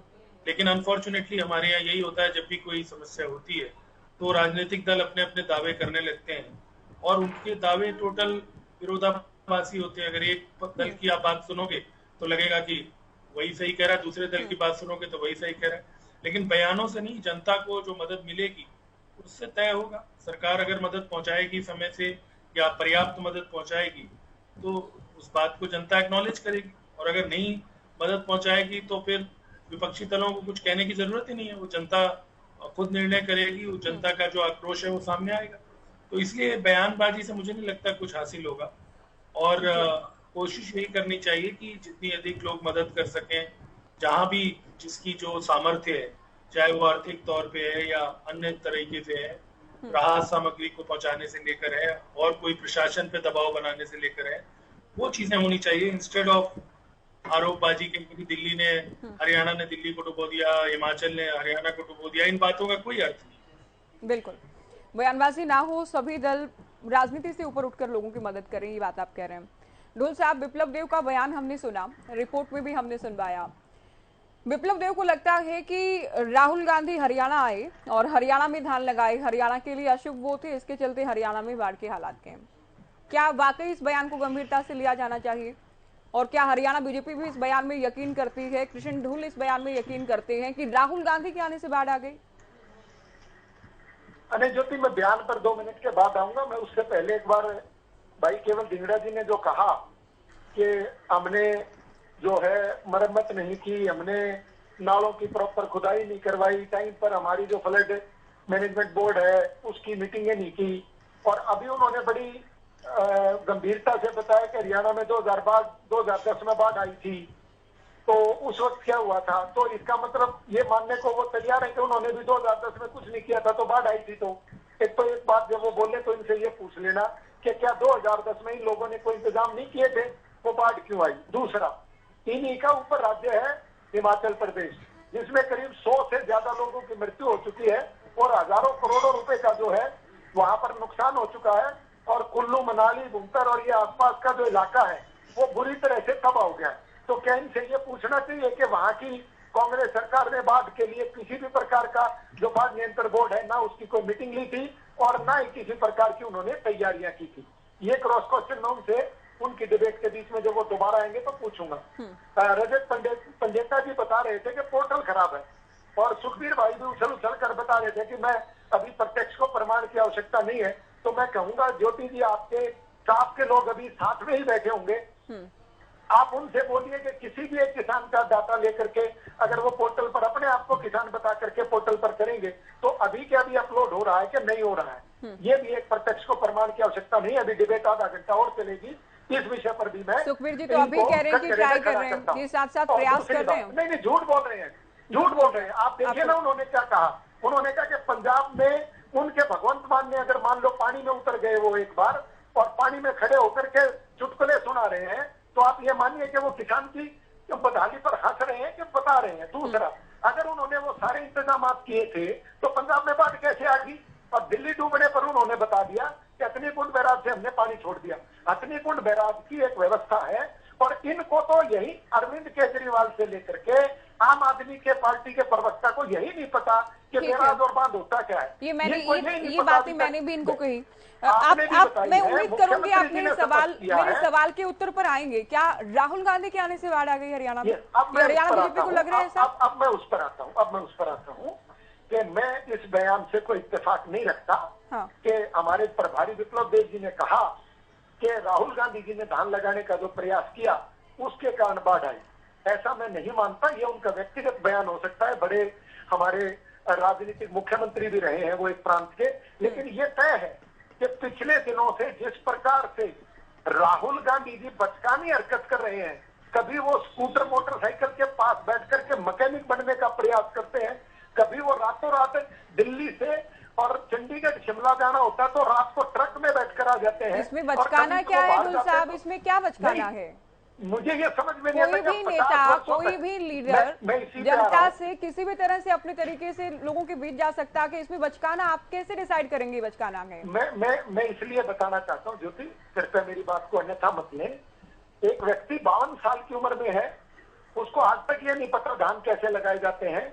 Speaker 10: लेकिन अनफॉर्चुनेटली हमारे यहाँ यही होता है, जब भी कोई समस्या होती है तो राजनीतिक दल अपने अपने दावे करने लगते हैं और उनके दावे टोटल विरोधाभासी होते हैं। अगर एक दल की आप बात सुनोगे तो लगेगा कि वही सही कह रहा है, दूसरे दल की बात सुनोगे तो वही सही कह रहा है। लेकिन बयानों से नहीं, जनता को जो मदद मिलेगी उससे तय होगा। सरकार अगर मदद पहुंचाएगी समय से या पर्याप्त मदद पहुंचाएगी तो उस बात को जनता एक्नॉलेज करेगी, और अगर नहीं मदद पहुंचाएगी तो फिर विपक्षी दलों को कुछ कहने की जरूरत ही नहीं है, वो जनता खुद निर्णय करेगी, वो जनता का जो आक्रोश है वो सामने आएगा। तो इसलिए बयानबाजी से मुझे नहीं लगता कुछ हासिल होगा, और कोशिश यही करनी चाहिए कि जितनी अधिक लोग मदद कर सकें, जहां भी जिसकी जो सामर्थ्य है, चाहे वो आर्थिक तौर पे है या अन्य तरीके से है, राहत सामग्री को पहुंचाने से लेकर है और कोई प्रशासन पे दबाव बनाने से लेकर है, वो चीजें होनी चाहिए इंस्टेड ऑफ आरोपबाजी के। दिल्ली ने हरियाणा ने दिल्ली को डुबो दिया, हिमाचल ने हरियाणा को डुबो दिया, इन बातों का कोई अर्थ नहीं।
Speaker 1: बिल्कुल, बयानबाजी ना हो, सभी दल राजनीति से ऊपर उठकर लोगों की मदद करें, ये बात आप कह रहे हैं। ढोल साहब, विप्लव देव का बयान हमने सुना, रिपोर्ट में भी हमने सुनवाया। विप्लव देव को लगता है कि राहुल गांधी हरियाणा आए और हरियाणा में धान लगाए, हरियाणा के लिए अशुभ वो थे, इसके चलते हरियाणा में बाढ़ के हालात के। क्या वाकई इस बयान को गंभीरता से लिया जाना चाहिए? और क्या हरियाणा बीजेपी भी इस बयान में यकीन करती है, कृष्ण ढूल इस बयान में यकीन करते हैं कि राहुल गांधी के आने से बाढ़ आ गई?
Speaker 4: अने ज्योति, मैं बयान पर 2 मिनट के बाद आऊंगा। मैं उससे पहले एक बार भाई केवल धिंगड़ा जी ने जो कहा कि हमने जो है मरम्मत नहीं की, हमने नालों की प्रॉपर खुदाई नहीं करवाई, टाइम पर हमारी जो फ्लड मैनेजमेंट बोर्ड है उसकी मीटिंगें नहीं की, और अभी उन्होंने बड़ी गंभीरता से बताया कि हरियाणा में 2010 में बाढ़ आई थी, तो उस वक्त क्या हुआ था। तो इसका मतलब ये मानने को वो तैयार है कि उन्होंने भी 2010 में कुछ नहीं किया था तो बाढ़ आई थी। तो एक बात जब वो बोले तो इनसे ये पूछ लेना कि क्या 2010 में इन लोगों ने कोई इंतजाम नहीं किए थे, वो बाढ़ क्यों आई। दूसरा, इन्हीं का ऊपर राज्य है हिमाचल प्रदेश, जिसमें करीब 100 से ज्यादा लोगों की मृत्यु हो चुकी है और हजारों करोड़ों रुपए का जो है वहां पर नुकसान हो चुका है, और कुल्लू, मनाली, भुंतर और ये आसपास का जो इलाका है वो बुरी तरह से तबाह हो गया है। तो क्या इनसे ये पूछना चाहिए कि वहां की कांग्रेस सरकार ने बाढ़ के लिए किसी भी प्रकार का जो बाढ़ नियंत्रण बोर्ड है ना उसकी कोई मीटिंग ली थी और ना ही किसी प्रकार की उन्होंने तैयारियां की थी। ये क्रॉस क्वेश्चन मैं उनसे उनकी डिबेट के बीच में जब वो दोबारा आएंगे तो पूछूंगा। रजत पंडेता जी बता रहे थे कि पोर्टल खराब है, और सुखबीर भाई भी उछल कर बता रहे थे कि मैं अभी प्रत्यक्ष को प्रमाण की आवश्यकता नहीं है। तो मैं कहूंगा ज्योति जी, आपके स्टाफ के लोग अभी साथ में ही बैठे होंगे, आप उनसे बोलिए कि किसी भी एक किसान का डाटा लेकर के अगर वो पोर्टल पर अपने आप को किसान बता करके पोर्टल पर करेंगे तो अभी क्या भी अपलोड हो रहा है कि नहीं हो रहा है, ये भी एक प्रत्यक्ष को प्रमाण की आवश्यकता नहीं है। अभी डिबेट आधा घंटा और चलेगी इस विषय पर भी। मैं
Speaker 1: सुखबीर जी तो अभी कह रहे हैं कि ट्राई कर रहे हैं, ये साथ साथ प्रयास कर रहे हैं।
Speaker 4: नहीं, झूठ बोल रहे हैं, झूठ बोल रहे हैं। आप देखिए ना उन्होंने क्या कहा, उन्होंने कहा कि पंजाब में उनके भगवंत मान ने अगर मान लो पानी में उतर गए वो एक बार और पानी में खड़े होकर के चुटकुले सुना रहे हैं, तो आप ये मानिए कि वो किसान की बदहाली पर हंस रहे हैं कि बता रहे हैं। दूसरा, अगर उन्होंने वो सारे इंतजाम किए थे तो पंजाब में बाढ़ कैसे आ गई? और दिल्ली डूबने पर उन्होंने बता दिया कि हथनीकुंड बैराज से हमने पानी छोड़ दिया। हथनीकुंड बैराज की एक व्यवस्था है, और इनको तो यही अरविंद केजरीवाल से लेकर के आम आदमी के पार्टी के प्रवक्ता को यही नहीं पता कि बैराज और बांध होता क्या है।
Speaker 1: ये बातें मैंने भी इनको कही। आप मैं उम्मीद करूंगी आप मेरे सवाल के उत्तर पर आएंगे। क्या राहुल गांधी के आने से बाढ़ आ गई हरियाणा में? हरियाणा बीजेपी को लग रहा है ऐसा?
Speaker 4: अब मैं उस पर आता हूँ कि मैं इस बयान से कोई इत्तेफाक नहीं रखता कि हमारे प्रभारी विप्लव देव जी ने कहा कि राहुल गांधी जी ने धान लगाने का जो प्रयास किया उसके कारण बाढ़ आई। ऐसा मैं नहीं मानता, ये उनका व्यक्तिगत बयान हो सकता है। बड़े हमारे राजनीतिक मुख्यमंत्री भी रहे हैं वो एक प्रांत के, लेकिन ये तय है कि पिछले दिनों से जिस प्रकार से राहुल गांधी जी बचकानी हरकत कर रहे हैं, कभी वो स्कूटर मोटरसाइकिल के पास बैठ करके मैकेनिक बनने का प्रयास करते हैं, कभी वो रातों रात दिल्ली से और चंडीगढ़ शिमला जाना होता तो रात को ट्रक में बैठकर आ जाते हैं।
Speaker 1: इसमें बचकाना क्या है ढोल साहब? इसमें क्या बचकाना है?
Speaker 4: मुझे ये समझ में नहीं आता।
Speaker 1: कोई भी नेता, कोई भी लीडर जनता से किसी भी तरह से अपने तरीके से लोगों के बीच जा सकता है कि इसमें बचकाना आप कैसे डिसाइड करेंगे बचकाना है?
Speaker 4: मैं इसलिए बताना चाहता हूँ ज्योति, कृपया मेरी बात को अन्यथा मत लें। एक व्यक्ति 52 साल की उम्र में है, उसको आज तक ये नहीं पता धान कैसे लगाए जाते हैं,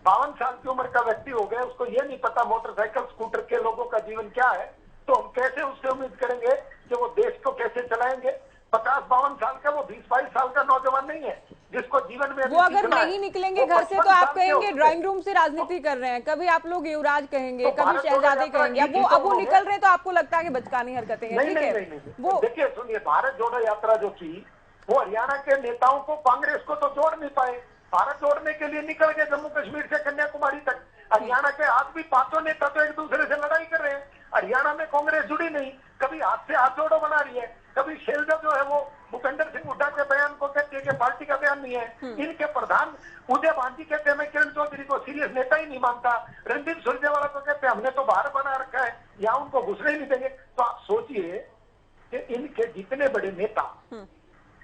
Speaker 4: 52 साल की उम्र का व्यक्ति हो गया, उसको ये नहीं पता मोटरसाइकिल स्कूटर के लोगों का जीवन क्या है, तो हम कैसे उससे उम्मीद करेंगे कि वो देश को कैसे चलाएंगे? 50-52 साल का, वो 20-22 साल का नौजवान नहीं है जिसको जीवन में
Speaker 1: वो अगर नहीं निकलेंगे घर से तो आप कहेंगे ड्राइंग रूम से राजनीति कर रहे हैं, कभी आप लोग युवराज कहेंगे, कभी शहजादे कहेंगे, अब वो निकल रहे हैं तो आपको लगता है कि बचकानी हरकतें हैं। ठीक है, वो
Speaker 4: देखिए सुनिए, भारत जोड़ो यात्रा जो थी वो हरियाणा के नेताओं को, कांग्रेस को तो जोड़ नहीं पाए। भारत जोड़ने के लिए निकल गए जम्मू कश्मीर से कन्याकुमारी तक। हरियाणा के आज भी 5 नेता तो एक दूसरे से लड़ाई कर रहे हैं। हरियाणा में कांग्रेस जुड़ी नहीं, कभी हाथ से हाथ जोड़ो बना रही है, कभी शैलजा जो है वो भूपेंद्र सिंह हुड्डा के बयान को कहती है कि पार्टी का बयान नहीं है। इनके प्रधान उदय भांजी कहते हैं मैं किरण चौधरी को सीरियस नेता ही नहीं मानता। रणदीप सुरजेवाला को कहते हैं हमने तो बाहर बना रखा है, यहाँ उनको घुसने ही नहीं देंगे। तो आप सोचिए कि इनके जितने बड़े नेता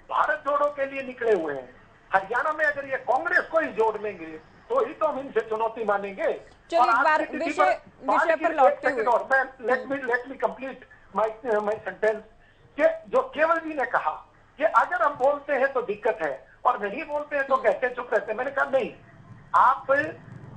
Speaker 4: भारत जोड़ो के लिए निकले हुए हैं, हरियाणा में अगर ये कांग्रेस को ही जोड़ लेंगे तो ही तो हम इनसे चुनौती मानेंगे।
Speaker 1: चलिए एक बार विषय पर लौटते हुए
Speaker 4: let me complete my sentence कि जो केवल जी ने कहा कि अगर हम बोलते हैं तो दिक्कत है और नहीं बोलते हैं तो कहते चुप रहते हैं। मैंने कहा नहीं, आप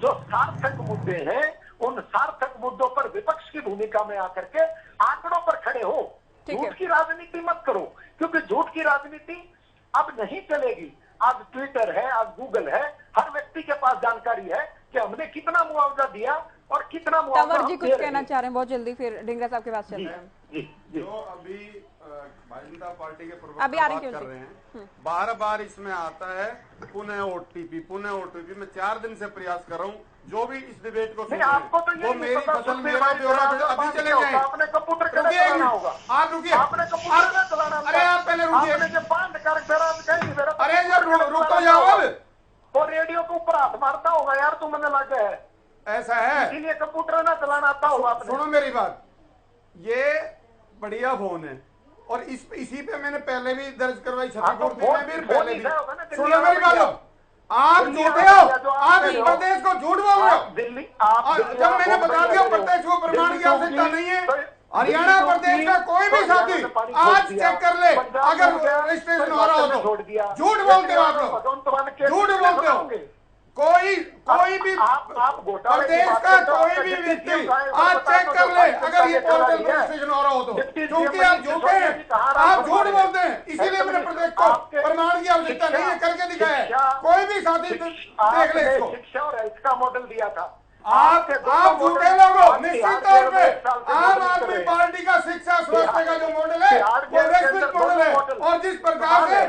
Speaker 4: जो सार्थक मुद्दे हैं उन सार्थक मुद्दों पर विपक्ष की भूमिका में आकर के आंकड़ों पर खड़े हो, झूठ की राजनीति मत करो, क्योंकि झूठ की राजनीति अब नहीं चलेगी। आज ट्विटर है, आज गूगल है, हर व्यक्ति के पास जानकारी है कि हमने कितना मुआवजा दिया और कितना मुआवजा।
Speaker 1: तंवर जी कुछ कहना चाह रहे हैं बहुत जल्दी, फिर ढींगरा साहब के पास चल रहे हैं।
Speaker 9: जो अभी भारतीय जनता पार्टी के
Speaker 1: अभी
Speaker 9: प्रवक्ता बात कर रहे हैं, बार बार इसमें आता है पुनः ओटीपी, पुनः ओटीपी। मैं 4 दिन से प्रयास कर रहा हूँ, जो भी इस डिबेट को सुन
Speaker 4: आपको तो
Speaker 9: वो मेरी फसल मेरा ब्यौरा अभी चले जाए।
Speaker 4: आपने कंप्यूटर चलाना होगा,
Speaker 9: आप रुकिए,
Speaker 4: आपने कंप्यूटर चलाना।
Speaker 9: अरे आप पहले रुकिए, अरे जब रुक तो जाओ। अब
Speaker 4: वो रेडियो के ऊपर हाथ मारता होगा यार, तू मैंने लगे है,
Speaker 9: ऐसा है,
Speaker 4: इसीलिए कंप्यूटर ना चलाना आता होगा।
Speaker 9: सुनो मेरी बात, ये बढ़िया फोन है और इसी पे मैंने पहले भी दर्ज करवाई क्षतिपूर्ति में भी, पहले भी। सुनो मेरी बात, आप झूठे हो, आप इस प्रदेश को झूठ बोल रहे हो।
Speaker 4: दिल्ली
Speaker 9: जब मैंने बता दिया प्रदेश को प्रमाण की आवश्यकता नहीं है। हरियाणा प्रदेश का कोई भी साथी आज चेक कर ले, अगर रजिस्ट्रेशन हो रहा हो तो। झूठ बोलते हो आप लोग, झूठ बोलते हो। कोई भी प्रदेश का कोई भी व्यक्ति आज चेक कर ले अगर ये पोर्टल पर रजिस्ट्रेशन हो रहा हो तो, क्योंकि आप झूठे हैं, आप झूठ बोलते हैं। इसीलिए मैंने प्रदेश को प्रमाण की आवश्यकता नहीं है करके दिखाया है। कोई भी साथी देख ले इसको।
Speaker 4: शिक्षा और हेल्थ का मॉडल दिया था।
Speaker 9: आप झूठे लोग हो। निश्चित तौर पे आम आदमी पार्टी का शिक्षा स्वास्थ्य का जो मॉडल है वो वैश्विक मॉडल है, और जिस प्रकार से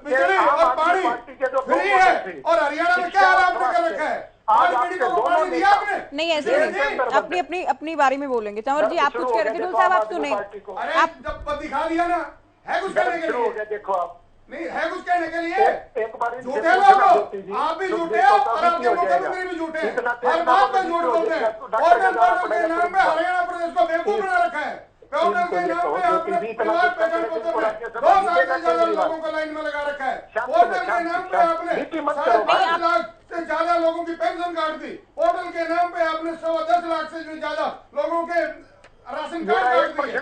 Speaker 9: बिजली और पानी फ्री है, और हरियाणा में क्या हाल आपने कर रखा है, आज पीड़ितों को पानी दिया आपने?
Speaker 1: नहीं, ऐसे नहीं, अपनी बारी में बोलेंगे। तंवर जी आप कुछ कह रहे थे, साहब आप सुने।
Speaker 9: आप जब दिखा दिया ना, है कुछ कहने के लिए?
Speaker 4: देखो आप
Speaker 9: नहीं है कुछ कहने के लिए।
Speaker 4: एक बार
Speaker 9: झूठे लोग हो, आप भी झूठे हो और आपके मुख्यमंत्री भी झूठे हैं, हर बात में झूठ बोलते हैं। पोर्टल के नाम पे हरियाणा प्रदेश को बेवकूफ बना रखा है। पोर्टल के नाम पे आपने परिवार पहचान पत्र में 2 साल से ज्यादा लोगों को लाइन में लगा रखा है। पोर्टल के नाम पे आपने 5.5 लाख से ज्यादा लोगों की पेंशन काट दी। पोर्टल के नाम पे आपने 10 लाख से भी ज्यादा लोगों के राशन कार्ड काट दिए।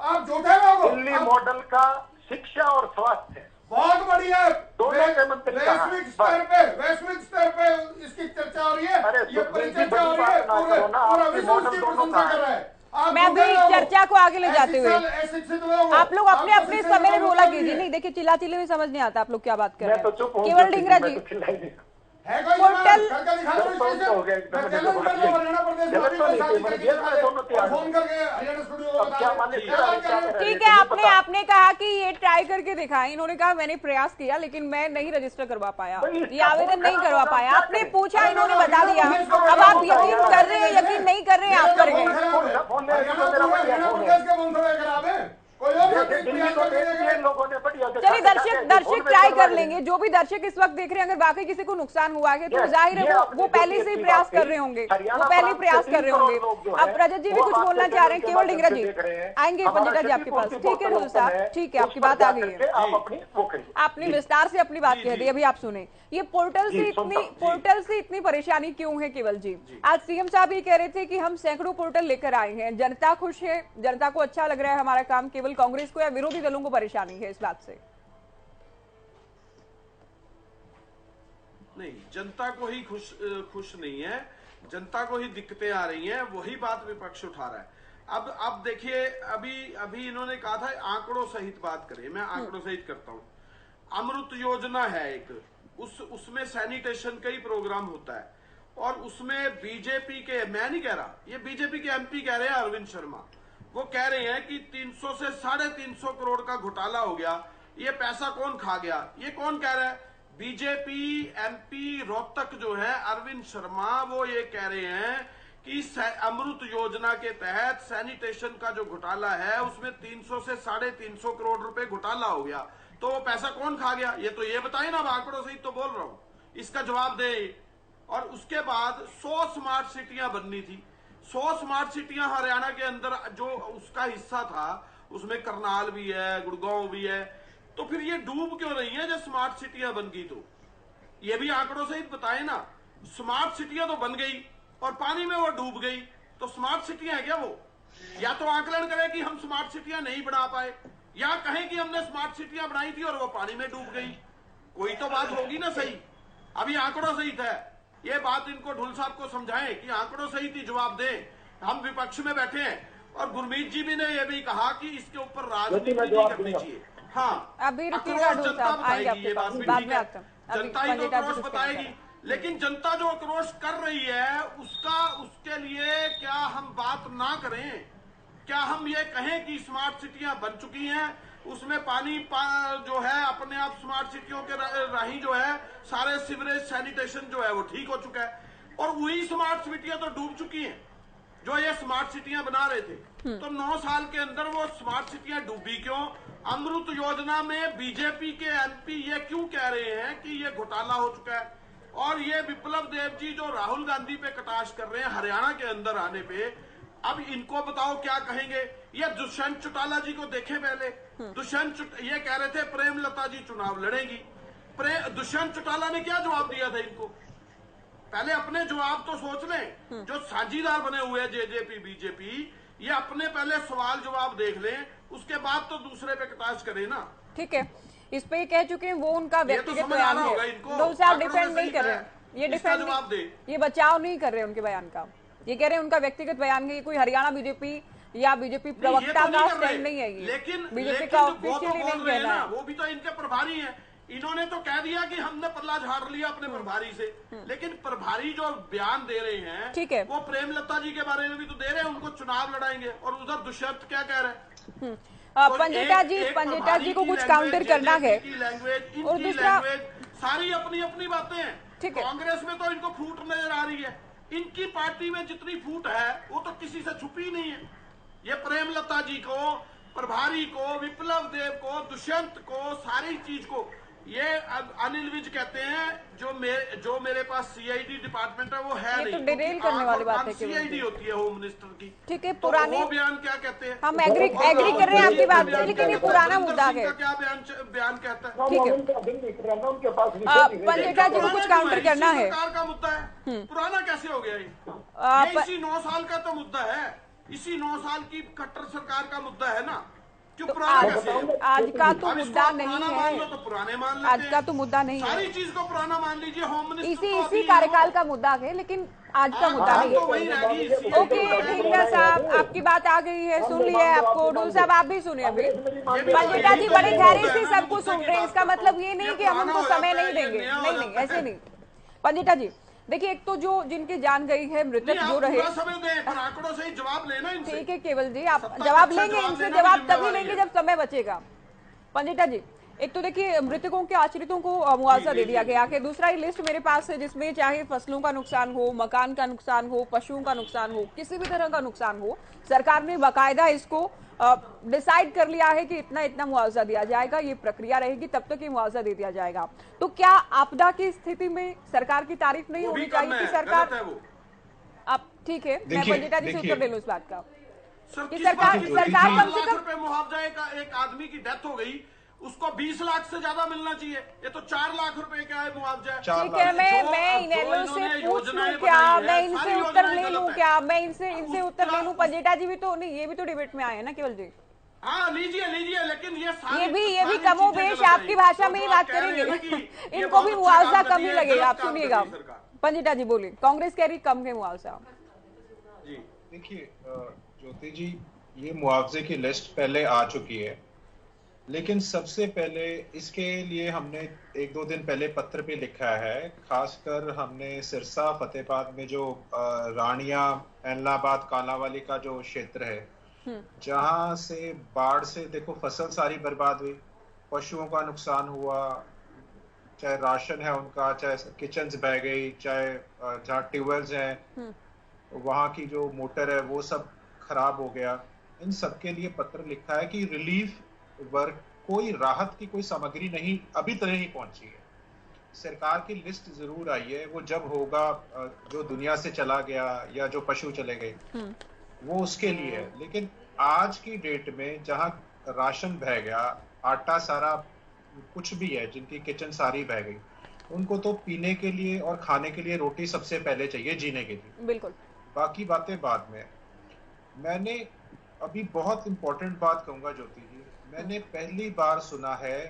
Speaker 9: आप झूठे लोग हो।
Speaker 4: दिल्ली मॉडल का शिक्षा और स्वास्थ्य
Speaker 9: बहुत बढ़िया,
Speaker 4: वैश्विक
Speaker 9: स्तर पे इसकी चर्चा हो रही है, ये परिचर्चा हो रही है, पूरा विश्व उसकी प्रशंसा कर रहा है।
Speaker 1: मैं अभी चर्चा को आगे ले जाते हुए आप लोग अपने अपने समय में बोला कीजिए। नहीं देखिए, चिल्ला चिल्ले में समझ नहीं आता आप लोग क्या बात कर रहे हैं। केवल ढींगरा जी पोर्टल ठीक है, आपने कहा कि ये ट्राई करके दिखाएं। इन्होंने कहा मैंने प्रयास किया लेकिन मैं नहीं रजिस्टर करवा पाया, ये आवेदन नहीं करवा पाया। आपने पूछा, इन्होंने बता दिया। अब आप यकीन कर रहे हैं, यकीन नहीं कर रहे हैं, आप करेंगे। चलिए दर्शक ट्राई कर लेंगे। जो भी दर्शक इस वक्त देख रहे हैं, अगर वाकई किसी को नुकसान हुआ है तो जाहिर है वो पहले से ही प्रयास कर रहे होंगे, वो पहले प्रयास कर रहे होंगे। अब रजत जी भी कुछ बोलना चाह रहे हैं। केवल ढींगरा जी आएंगे पंजिटा जी आपके पास। ठीक है ढोल साहब, ठीक है, आपकी बात आ गई है। आपने विस्तार से अपनी बात कह दी, अभी आप सुने। ये पोर्टल से इतनी परेशानी क्यों है केवल जी? आज सीएम साहब ये कह रहे थे कि हम सैकड़ों पोर्टल लेकर आए हैं, जनता खुश है, जनता को अच्छा लग रहा है हमारा काम। केवल कांग्रेस को या विरोधी दलों को परेशानी है इस बात से?
Speaker 7: नहीं, जनता को ही खुश नहीं है, जनता को ही दिक्कतें आ रही हैं, वही बात विपक्ष उठा रहा है। अब देखिए, अभी इन्होंने कहा था आंकड़ों सहित बात करें, मैं आंकड़ों सहित करता हूं। अमृत योजना है एक, उसमें सैनिटेशन का ही प्रोग्राम होता है, और उसमें बीजेपी के, मैं नहीं कह रहा, ये बीजेपी के एमपी कह रहे हैं, अरविंद शर्मा, वो कह रहे हैं कि 300 से 350 करोड़ का घोटाला हो गया, ये पैसा कौन खा गया। ये कौन कह रहा है? बीजेपी एमपी रोहतक जो है अरविंद शर्मा, वो ये कह रहे हैं कि अमृत योजना के तहत सैनिटेशन का जो घोटाला है उसमें 300 से 350 करोड़ रुपए घोटाला हो गया। तो वो पैसा कौन खा गया, ये तो ये बताए ना, आंकड़ों से ही तो बोल रहा हूं, इसका जवाब दे। और उसके बाद 100 स्मार्ट सिटियां बननी थी, 100 स्मार्ट सिटियां हरियाणा के अंदर जो उसका हिस्सा था, उसमें करनाल भी है, गुड़गांव भी है, तो फिर ये डूब क्यों रही है जब स्मार्ट सिटियां बन गई? तो ये भी आंकड़ों सहित बताए ना, स्मार्ट सिटियां तो बन गई और पानी में वो डूब गई, तो स्मार्ट सिटियां है क्या वो? या तो आकलन करें कि हम स्मार्ट सिटियां नहीं बना पाए, या कहें कि हमने स्मार्ट सिटियां बनाई थी और वो पानी में डूब गई। कोई तो बात होगी ना सही। अभी आंकड़ों सहित है, ये बात इनको ढुल साहब को समझाएं कि आंकड़ों सहित ही जवाब दें। हम विपक्ष में बैठे हैं, और गुरमीत जी भी ने यह भी कहा कि इसके ऊपर राजनीति नहीं करनी चाहिए। हाँ,
Speaker 1: अभी रुकिएगा ढुल साहब, आएंगे आपके पास बाद में।
Speaker 7: जनता ही तो आक्रोश बताएगी, लेकिन जनता जो आक्रोश कर रही है उसके लिए क्या हम बात ना करें? क्या हम ये कहें कि स्मार्ट सिटियां बन चुकी हैं, उसमें पानी जो है अपने आप स्मार्ट सिटियों के राही जो है सारे सीवरेज सैनिटेशन जो है वो ठीक हो चुका है, और वही स्मार्ट सिटियां तो डूब चुकी हैं जो ये स्मार्ट सिटियां बना रहे थे। तो 9 साल के अंदर वो स्मार्ट सिटियां डूबी क्यों? अमृत योजना में बीजेपी के एमपी ये क्यों कह रहे हैं कि ये घोटाला हो चुका है? और ये विप्लव देव जी जो राहुल गांधी पे कटाक्ष कर रहे हैं हरियाणा के अंदर आने पे, अब इनको बताओ क्या कहेंगे? ये दुष्यंत चौटाला जी को देखे पहले, ये कह रहे थे प्रेमलता जी चुनाव लड़ेंगी। दुष्यंत चौटाला ने क्या जवाब दिया था इनको? पहले अपने जवाब तो सोच लें, जो साझीदार बने हुए हैं जेजेपी बीजेपी, ये अपने पहले सवाल जवाब देख लें, उसके बाद तो दूसरे पे कटाक्ष करें ना।
Speaker 1: ठीक है, इस पे कह चुके हैं, वो उनका व्यक्तिगत बयान है, ढोल साहब डिफेंड नहीं कर रहे हैं, ये डिफेंड, ये बचाव नहीं कर रहे उनके बयान का, ये कह रहे हैं उनका व्यक्तिगत बयान है, ये कोई हरियाणा बीजेपी या बीजेपी प्रवक्ता का स्टैंड नहीं है, ये
Speaker 7: लेकिन
Speaker 1: बीजेपी का ऑफिशियली नहीं कहना है।
Speaker 7: वो भी तो इनके प्रभारी हैं, इन्होंने तो कह दिया कि हमने पल्ला झाड़ लिया अपने प्रभारी से, लेकिन प्रभारी जो बयान दे रहे हैं, ठीक है, वो प्रेमलता जी के बारे में भी तो दे रहे हैं, उनको चुनाव लड़ाएंगे, और उधर दुष्यंत क्या कह रहे हैं?
Speaker 1: पंजेटा जी को कुछ काउंटर करना है, और दूसरा
Speaker 7: सारी अपनी अपनी बातें हैं। कांग्रेस में तो इनको फूट नजर आ रही है, इनकी पार्टी में जितनी फूट है वो तो किसी से छुपी नहीं है। ये प्रेमलता जी को, प्रभारी को, विप्लव देव को, दुष्यंत को, सारी चीज को, ये अनिल विज कहते हैं जो मेरे पास सीआईडी डिपार्टमेंट है वो है नहीं,
Speaker 1: तो डिटेल करने वाली बात है,
Speaker 7: सीआईडी होती है होम मिनिस्टर की।
Speaker 1: ठीक है, पुराने
Speaker 7: वो बयान क्या कहते हैं?
Speaker 1: हम एग्री कर रहे हैं आपकी बात से, लेकिन ये पुराना मुद्दा है।
Speaker 7: क्या बयान कहता है?
Speaker 1: ठीक है, पंजेटा जी को कुछ काउंटर करना है।
Speaker 7: सरकार का मुद्दा है, पुराना कैसे हो गया ये? इसी 9 साल का तो मुद्दा है, इसी 9 साल की कट्टर सरकार का मुद्दा है ना, क्यों पुराना कैसे है?
Speaker 1: आज का तो मुद्दा नहीं है,
Speaker 7: तो पुराने मान लेते
Speaker 1: आज का तो मुद्दा नहीं है,
Speaker 7: सारी चीज को पुराना मान लीजिए। होम मिनिस्टर
Speaker 1: इसी कार्यकाल का मुद्दा है, लेकिन आज का मुद्दा नहीं है। ओके ढींगरा साहब, आपकी बात आ गई है, सुन लिया है आपको। ढोल साहब आप भी सुनिए, अभी पंजेटा जी बड़े धैर्य से सबको सुन रहे हैं, इसका मतलब ये नहीं कि हम उनको समय नहीं देंगे, नहीं ऐसे नहीं। पंजेटा जी देखिए, एक तो जो जिनकी जान गई है, मृतक जो रहे,
Speaker 7: आंकड़ों से ही जवाब लेना इनसे।
Speaker 1: ठीक है केवल जी, आप जवाब लेंगे, इनसे जवाब तभी लेंगे जब समय बचेगा। पंजेटा जी, एक तो देखिए मृतकों के आश्रितों को मुआवजा दे दिया गया है, दूसरा ही लिस्ट मेरे पास है जिसमें चाहे फसलों का नुकसान हो, मकान का नुकसान हो, पशुओं का नुकसान हो, किसी भी तरह का नुकसान हो, सरकार ने बाकायदा इसको डिसाइड कर लिया है कि इतना इतना मुआवजा दिया जाएगा, ये प्रक्रिया रहेगी, तब तक ये मुआवजा दे दिया जाएगा। तो क्या आपदा की स्थिति में सरकार की तारीफ नहीं होनी चाहिए कि सरकार, आप ठीक है, मैं पंजेटा जी से उत्तर ले लूं इस बात का कि सरकार कम से कम
Speaker 7: मुआवजा, एक आदमी की डेथ हो गई उसको 20 लाख से ज्यादा मिलना चाहिए, ये तो 4 लाख रुपए का है मुआवजा।
Speaker 1: ठीक है, मैं इनेलो से पूछ लूं क्या, मैं इनसे उत्तर ले लूं क्या, मैं इनसे उत्तर ले लूं? पंजेटा जी भी तो नहीं, ये भी तो डिबेट में आए हैं ना केवल जी।
Speaker 7: हाँ लीजिए लीजिए, लेकिन
Speaker 1: ये भी कमोबेश आपकी भाषा में ही बात करेंगे। इनको भी मुआवजा कम ही लगेगा। आप सुनिएगा पंजिटा जी बोलिए, कांग्रेस कह रही कम है मुआवजा।
Speaker 8: जी देखिए ज्योति जी, ये मुआवजे की लिस्ट पहले आ चुकी है, लेकिन सबसे पहले इसके लिए हमने 1-2 दिन पहले पत्र पे लिखा है। खासकर हमने सिरसा फतेहाबाद में जो रानिया एलनाबाद कालावाली का जो क्षेत्र है, जहां से बाढ़ से देखो फसल सारी बर्बाद हुई, पशुओं का नुकसान हुआ, चाहे राशन है उनका, चाहे किचन्स बह गई, चाहे जहाँ ट्यूबवेल्स हैं वहां की जो मोटर है वो सब खराब हो गया। इन सब के लिए पत्र लिखा है कि रिलीफ वर्क, कोई राहत की कोई सामग्री नहीं अभी तक नहीं पहुंची है। सरकार की लिस्ट जरूर आई है, वो जब होगा, जो दुनिया से चला गया या जो पशु चले गए वो उसके लिए है। लेकिन आज की डेट में जहां राशन बह गया, आटा सारा कुछ भी है, जिनकी किचन सारी बह गई, उनको तो पीने के लिए और खाने के लिए रोटी सबसे पहले चाहिए, जीने के लिए।
Speaker 1: बिल्कुल,
Speaker 8: बाकी बातें बाद में। मैंने अभी बहुत इंपॉर्टेंट बात कहूंगा ज्योति जी, मैंने पहली बार सुना है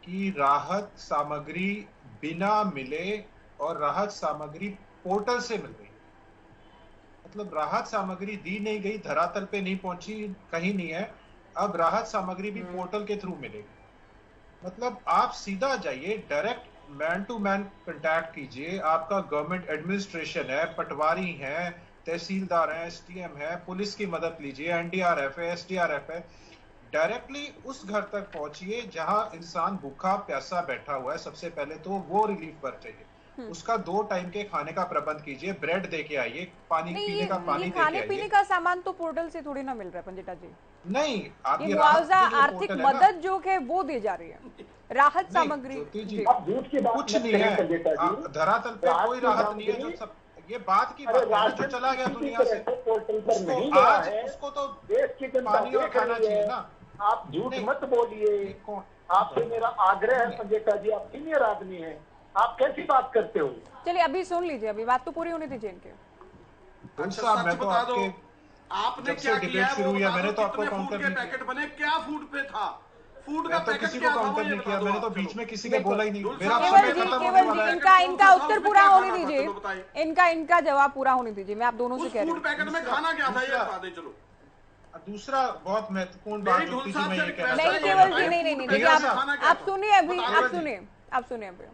Speaker 8: कि राहत सामग्री बिना मिले और राहत सामग्री पोर्टल से मिल गई। मतलब राहत सामग्री दी नहीं गई, धरातल पे नहीं पहुंची, कहीं नहीं है, अब राहत सामग्री भी पोर्टल के थ्रू मिलेगी। मतलब आप सीधा जाइए, direct man to man contact कीजिए। आपका गवर्नमेंट एडमिनिस्ट्रेशन है, पटवारी है, तहसीलदार है, एसडीएम है, पुलिस की मदद लीजिए, एनडीआरएफ है, एसडीआरएफ है। डायरेक्टली उस घर तक पहुंचिए जहां इंसान भूखा प्यासा बैठा हुआ है। सबसे पहले तो वो रिलीफ वर्क चाहिए, उसका 2 टाइम के खाने का प्रबंध कीजिए, ब्रेड दे के आइए, पानी पीने का पानी दे के आइए।
Speaker 1: खाने पीने का सामान तो पोर्टल से थोड़ी ना मिल रहा है पंजिटा जी।
Speaker 8: नहीं, आप
Speaker 1: ये मुआवजा आर्थिक मदद जो है वो दी जा रही है, राहत सामग्री
Speaker 8: कुछ नहीं है, धरातल पे कोई राहत नहीं है। जो सब ये बात की बात है, जो चला गया दुनिया से, उसको तो पानी और खाना चाहिए ना।
Speaker 4: आप झूठ मत बोलिए, आपसे मेरा आग्रह है पंजिटा जी, आप सीनियर आदमी हैं, आप कैसी बात करते हो?
Speaker 1: चलिए अभी सुन लीजिए, अभी बात तो पूरी होनी थी इनके।
Speaker 7: सच बता दो, आपने क्या किया है वो बता दो,
Speaker 8: तो आपको
Speaker 7: कितने फूड के पैकेट बने, क्या फूड पे था, फूड का
Speaker 8: पैकेट किसी को काउंटर नहीं किया मैंने, तो बीच में किसी को बोला ही नहीं।
Speaker 1: केवल जी इनका उत्तर पूरा होने दीजिए, इनका जवाब पूरा होने दीजिए। मैं आप दोनों से कह रही हूँ,
Speaker 7: फूड पैकेट में खाना क्या था ये बता दें। चलो
Speaker 8: दूसरा बहुत महत्वपूर्ण बात
Speaker 1: नहीं केवल जी, नहीं आप सुनिए अभी, आप सुनिए अभी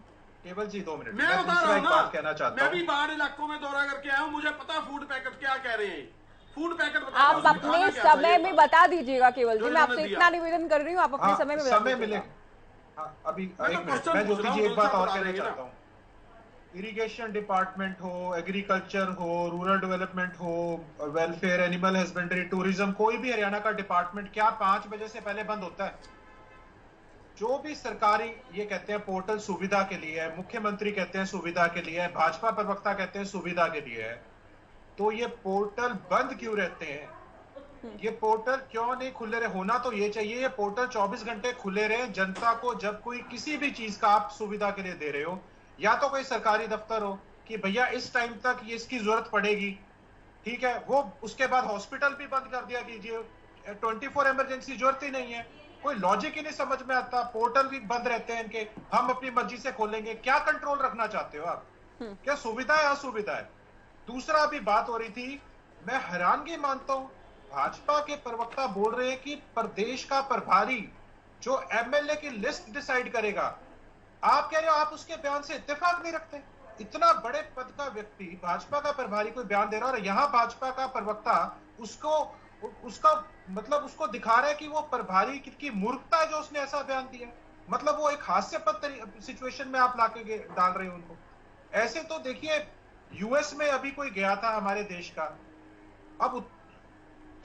Speaker 8: केवल जी 2 मिनट।
Speaker 7: मैं बता रहा हूँ ना,
Speaker 8: कहना चाहता हूँ,
Speaker 7: मैं भी बाढ़ इलाकों में दौरा करके आया हूँ, मुझे पता फूड पैकेट क्या कह रहे हैं। फूड पैकेट
Speaker 1: आप अपने समय में बता दीजिएगा केवल जी, मैं आपसे इतना निवेदन कर रही हूँ, आप अपने समय में
Speaker 8: समय मिलेगा। अभी मैं ज्योति जी एक बात और कहना चाहता हूँ, इरिगेशन डिपार्टमेंट हो, एग्रीकल्चर हो, रूरल डेवलपमेंट हो, वेलफेयर, एनिमल हस्बेंड्री, टूरिज्म, कोई भी हरियाणा का डिपार्टमेंट क्या 5 बजे से पहले बंद होता है? जो भी सरकारी, ये कहते हैं पोर्टल सुविधा के लिए है, मुख्यमंत्री कहते हैं सुविधा के लिए है, भाजपा प्रवक्ता कहते हैं सुविधा के लिए है, तो ये पोर्टल बंद क्यों रहते हैं? ये पोर्टल क्यों नहीं खुले रहे? होना तो ये चाहिए ये पोर्टल 24 घंटे खुले रहे जनता को। जब कोई किसी भी चीज का आप सुविधा के लिए दे रहे हो, या तो कोई सरकारी दफ्तर हो कि भैया इस टाइम तक ये इसकी जरूरत पड़ेगी, ठीक है, वो उसके बाद हॉस्पिटल भी बंद कर दिया कीजिए, 24 इमरजेंसी जरूरत ही नहीं है। कोई लॉजिक ही नहीं समझ में आता, पोर्टल भी बंद रहते हैं इनके, हम अपनी मर्जी से खोलेंगे। क्या कंट्रोल रखना चाहते हो आप? क्या सुविधा है असुविधा है? दूसरा अभी बात हो रही थी, मैं हैरानगी मानता हूं, भाजपा के प्रवक्ता बोल रहे हैं कि प्रदेश का प्रभारी जो एमएलए की लिस्ट डिसाइड करेगा। आप कह रहे हो आप उसके बयान से इत्तेफाक नहीं रखते? इतना बड़े पद का व्यक्ति, भाजपा का प्रभारी कोई बयान दे रहा है और यहाँ भाजपा का प्रवक्ता उसका मतलब उसको दिखा रहा है कि वो प्रभारी की मूर्खता है जो उसने ऐसा बयान दिया। मतलब वो एक हास्यास्पद सिचुएशन में आप लाके डाल रहे हो उनको। ऐसे तो देखिए यूएस में अभी कोई गया था हमारे देश का, अब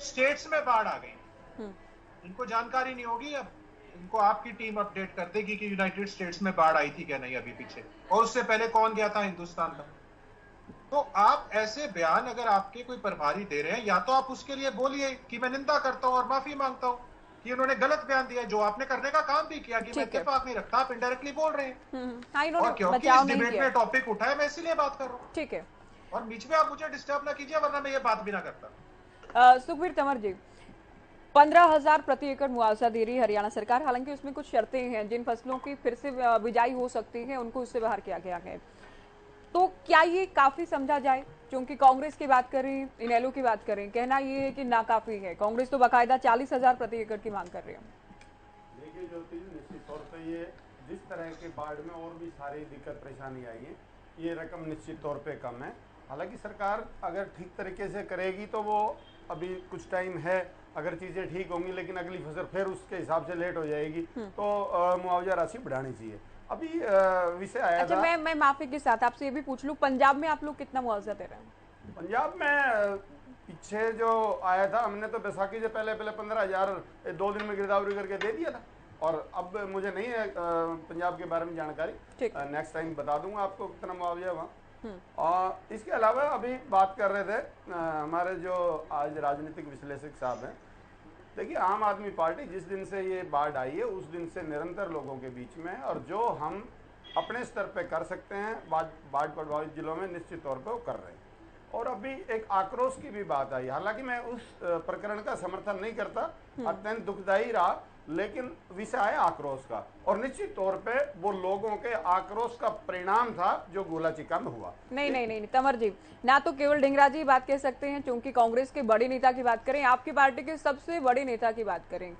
Speaker 8: स्टेट्स में बाढ़ आ गई, इनको जानकारी नहीं होगी, अब इनको आपकी टीम अपडेट कर देगी कि यूनाइटेड स्टेट्स में बाढ़ आई थी क्या नहीं अभी पीछे, और उससे पहले कौन गया था हिंदुस्तान का। तो आप ऐसे बयान अगर आपके कोई प्रभारी दे रहे हैं, या तो आप उसके लिए बोलिए कि मैं निंदा करता हूं और माफी मांगता हूं कि उन्होंने गलत बयान दिया, जो आपने करने का काम भी किया कि मैं इत्तेफाक नहीं रखता, आप इनडायरेक्टली बोल रहे हैं। और क्योंकि इस डिबेट में टॉपिक उठा है मैं इसीलिए बात कर रहा हूँ,
Speaker 1: ठीक है,
Speaker 8: और बीच में आप मुझे डिस्टर्ब ना कीजिए वरना मैं ये बात भी ना करता।
Speaker 1: सुखबीर तंवर जी, 15,000 प्रति एकड़ मुआवजा दे रही है हरियाणा सरकार। हालांकि उसमें कुछ शर्तें हैं, जिन फसलों की फिर से बिजाई हो सकती है उनको उससे बाहर किया गया है। तो क्या ये काफी समझा जाए? क्योंकि कांग्रेस की बात करें, इनेलो की बात करें, कहना ये है कि नाकाफी है। कांग्रेस तो बाकायदा 40,000 प्रति एकड़ की मांग कर रही है।
Speaker 9: देखिए ज्योति जी, निश्चित तौर पर ये जिस तरह के बाढ़ में और भी सारी दिक्कत परेशानी आई है, ये रकम निश्चित तौर पे कम है। हालांकि सरकार अगर ठीक तरीके से करेगी तो वो अभी कुछ टाइम है, अगर चीज़ें ठीक होंगी, लेकिन अगली फसल फिर उसके हिसाब से लेट हो जाएगी तो मुआवजा राशि बढ़ानी चाहिए। अभी विषय आया
Speaker 1: अच्छा,
Speaker 9: था,
Speaker 1: मैं माफी के साथ आपसे ये भी पूछ लूं, पंजाब में आप लोग कितना मुआवजा दे रहे हैं?
Speaker 9: पंजाब में पीछे जो आया था, हमने तो बैसाखी से पहले 15,000 2 दिन में गिरदावरी करके दे दिया था। और अब मुझे नहीं है पंजाब के बारे में जानकारी, नेक्स्ट टाइम बता दूंगा आपको कितना मुआवजा है वहाँ। और इसके अलावा अभी बात कर रहे थे हमारे जो आज राजनीतिक विश्लेषक साहब हैं, देखिए आम आदमी पार्टी जिस दिन से ये बाढ़ आई है उस दिन से निरंतर लोगों के बीच में, और जो हम अपने स्तर पे कर सकते हैं बाढ़ प्रभावित जिलों में निश्चित तौर पे वो कर रहे हैं। और अभी एक आक्रोश की भी बात आई, हालांकि मैं उस प्रकरण का समर्थन नहीं करता, अत्यंत दुखदायी रहा, लेकिन विषय है आक्रोश का, और निश्चित तौर पे वो लोगों के आक्रोश का परिणाम था जो गोला चिका में हुआ।
Speaker 1: नहीं, तंवर जी, ना तो केवल ढींगरा जी बात कह सकते हैं, क्योंकि कांग्रेस के बड़े नेता की बात करें, आपकी पार्टी के सबसे बड़े नेता की बात करें,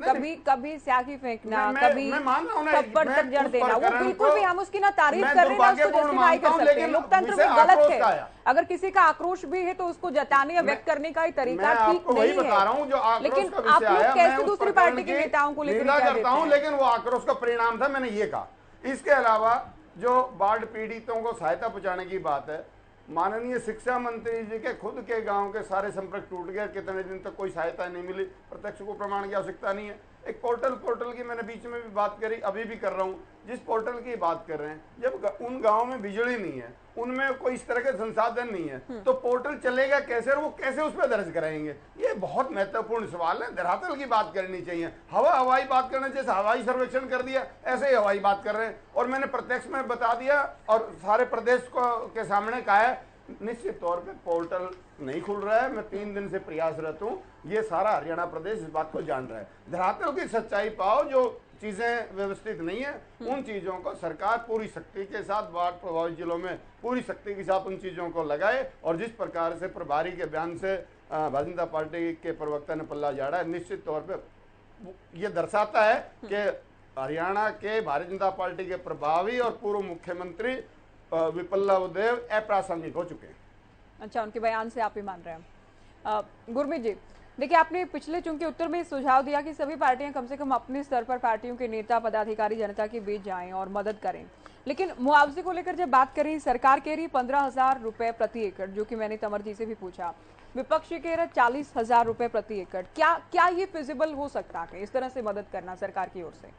Speaker 1: कभी स्याही फेंकना, कभी थप्पड़ तक जड़ देना, वो बिल्कुल भी हम उसकी ना तारीफ कर रहे हैं ना उसको जस्टिफाई कर सकते हैं। लोकतंत्र में गलत है, अगर किसी का आक्रोश भी है तो उसको जताने या व्यक्त करने का ही तरीका ठीक नहीं है। लेकिन आप लोग कैसे दूसरी पार्टी के नेताओं को
Speaker 9: निंदा करता हूं, लेकिन वो आक्रोश का परिणाम था, मैंने ये कहा। इसके अलावा जो बाढ़ पीड़ितों को सहायता पहुंचाने की बात है, माननीय शिक्षा मंत्री जी के खुद के गांव के सारे संपर्क टूट गए, कितने दिन तक कोई सहायता नहीं मिली, प्रत्यक्ष को प्रमाण की आवश्यकता नहीं है। एक पोर्टल की मैंने बीच में भी बात करी, अभी भी कर रहा हूं, जिस पोर्टल की बात कर रहे हैं, जब उन गांवों में बिजली नहीं है, उनमें कोई इस तरह के संसाधन नहीं है, तो पोर्टल चलेगा कैसे और वो कैसे उस पर दर्ज कराएंगे? ये बहुत महत्वपूर्ण सवाल है, धरातल की बात करनी चाहिए। हवाई बात करना, जैसे हवाई सर्वेक्षण कर दिया ऐसे ही हवाई बात कर रहे हैं। और मैंने प्रत्यक्ष में बता दिया और सारे प्रदेश के सामने कहा है, निश्चित तौर पे पोर्टल नहीं खुल रहा है। मैं 3 दिन से प्रयासरत हूं, ये सारा हरियाणा प्रदेश इस बात को जान रहा है। धरातल की सच्चाई पाओ, जो चीजें व्यवस्थित नहीं है उन चीजों को सरकार पूरी शक्ति के साथ बाढ़ प्रभावित जिलों में पूरी शक्ति के साथ उन चीजों को लगाए। और जिस प्रकार से प्रभारी के बयान से भारतीय जनता पार्टी के प्रवक्ता ने पल्ला झाड़ा है, निश्चित तौर पे ये दर्शाता है कि हरियाणा के भारतीय जनता पार्टी के प्रभावी और पूर्व मुख्यमंत्री विप्लव देव अप्रासंगिक हो चुके हैं।
Speaker 1: अच्छा, उनके बयान से आप ही मान रहे हैं। गुरमीत जी, देखिए आपने पिछले चूंकि उत्तर में सुझाव दिया कि सभी पार्टियां कम से कम अपने स्तर पर पार्टियों के नेता पदाधिकारी जनता के बीच जाएं और मदद करें, लेकिन मुआवजे को लेकर जब बात करें, सरकार कह रही 15,000 रुपए प्रति एकड़, जो कि मैंने तंवर जी से भी पूछा, विपक्षी कह रहे 40,000 रुपए प्रति एकड़। क्या ये फिजिबल हो सकता है इस तरह से मदद करना सरकार की ओर से?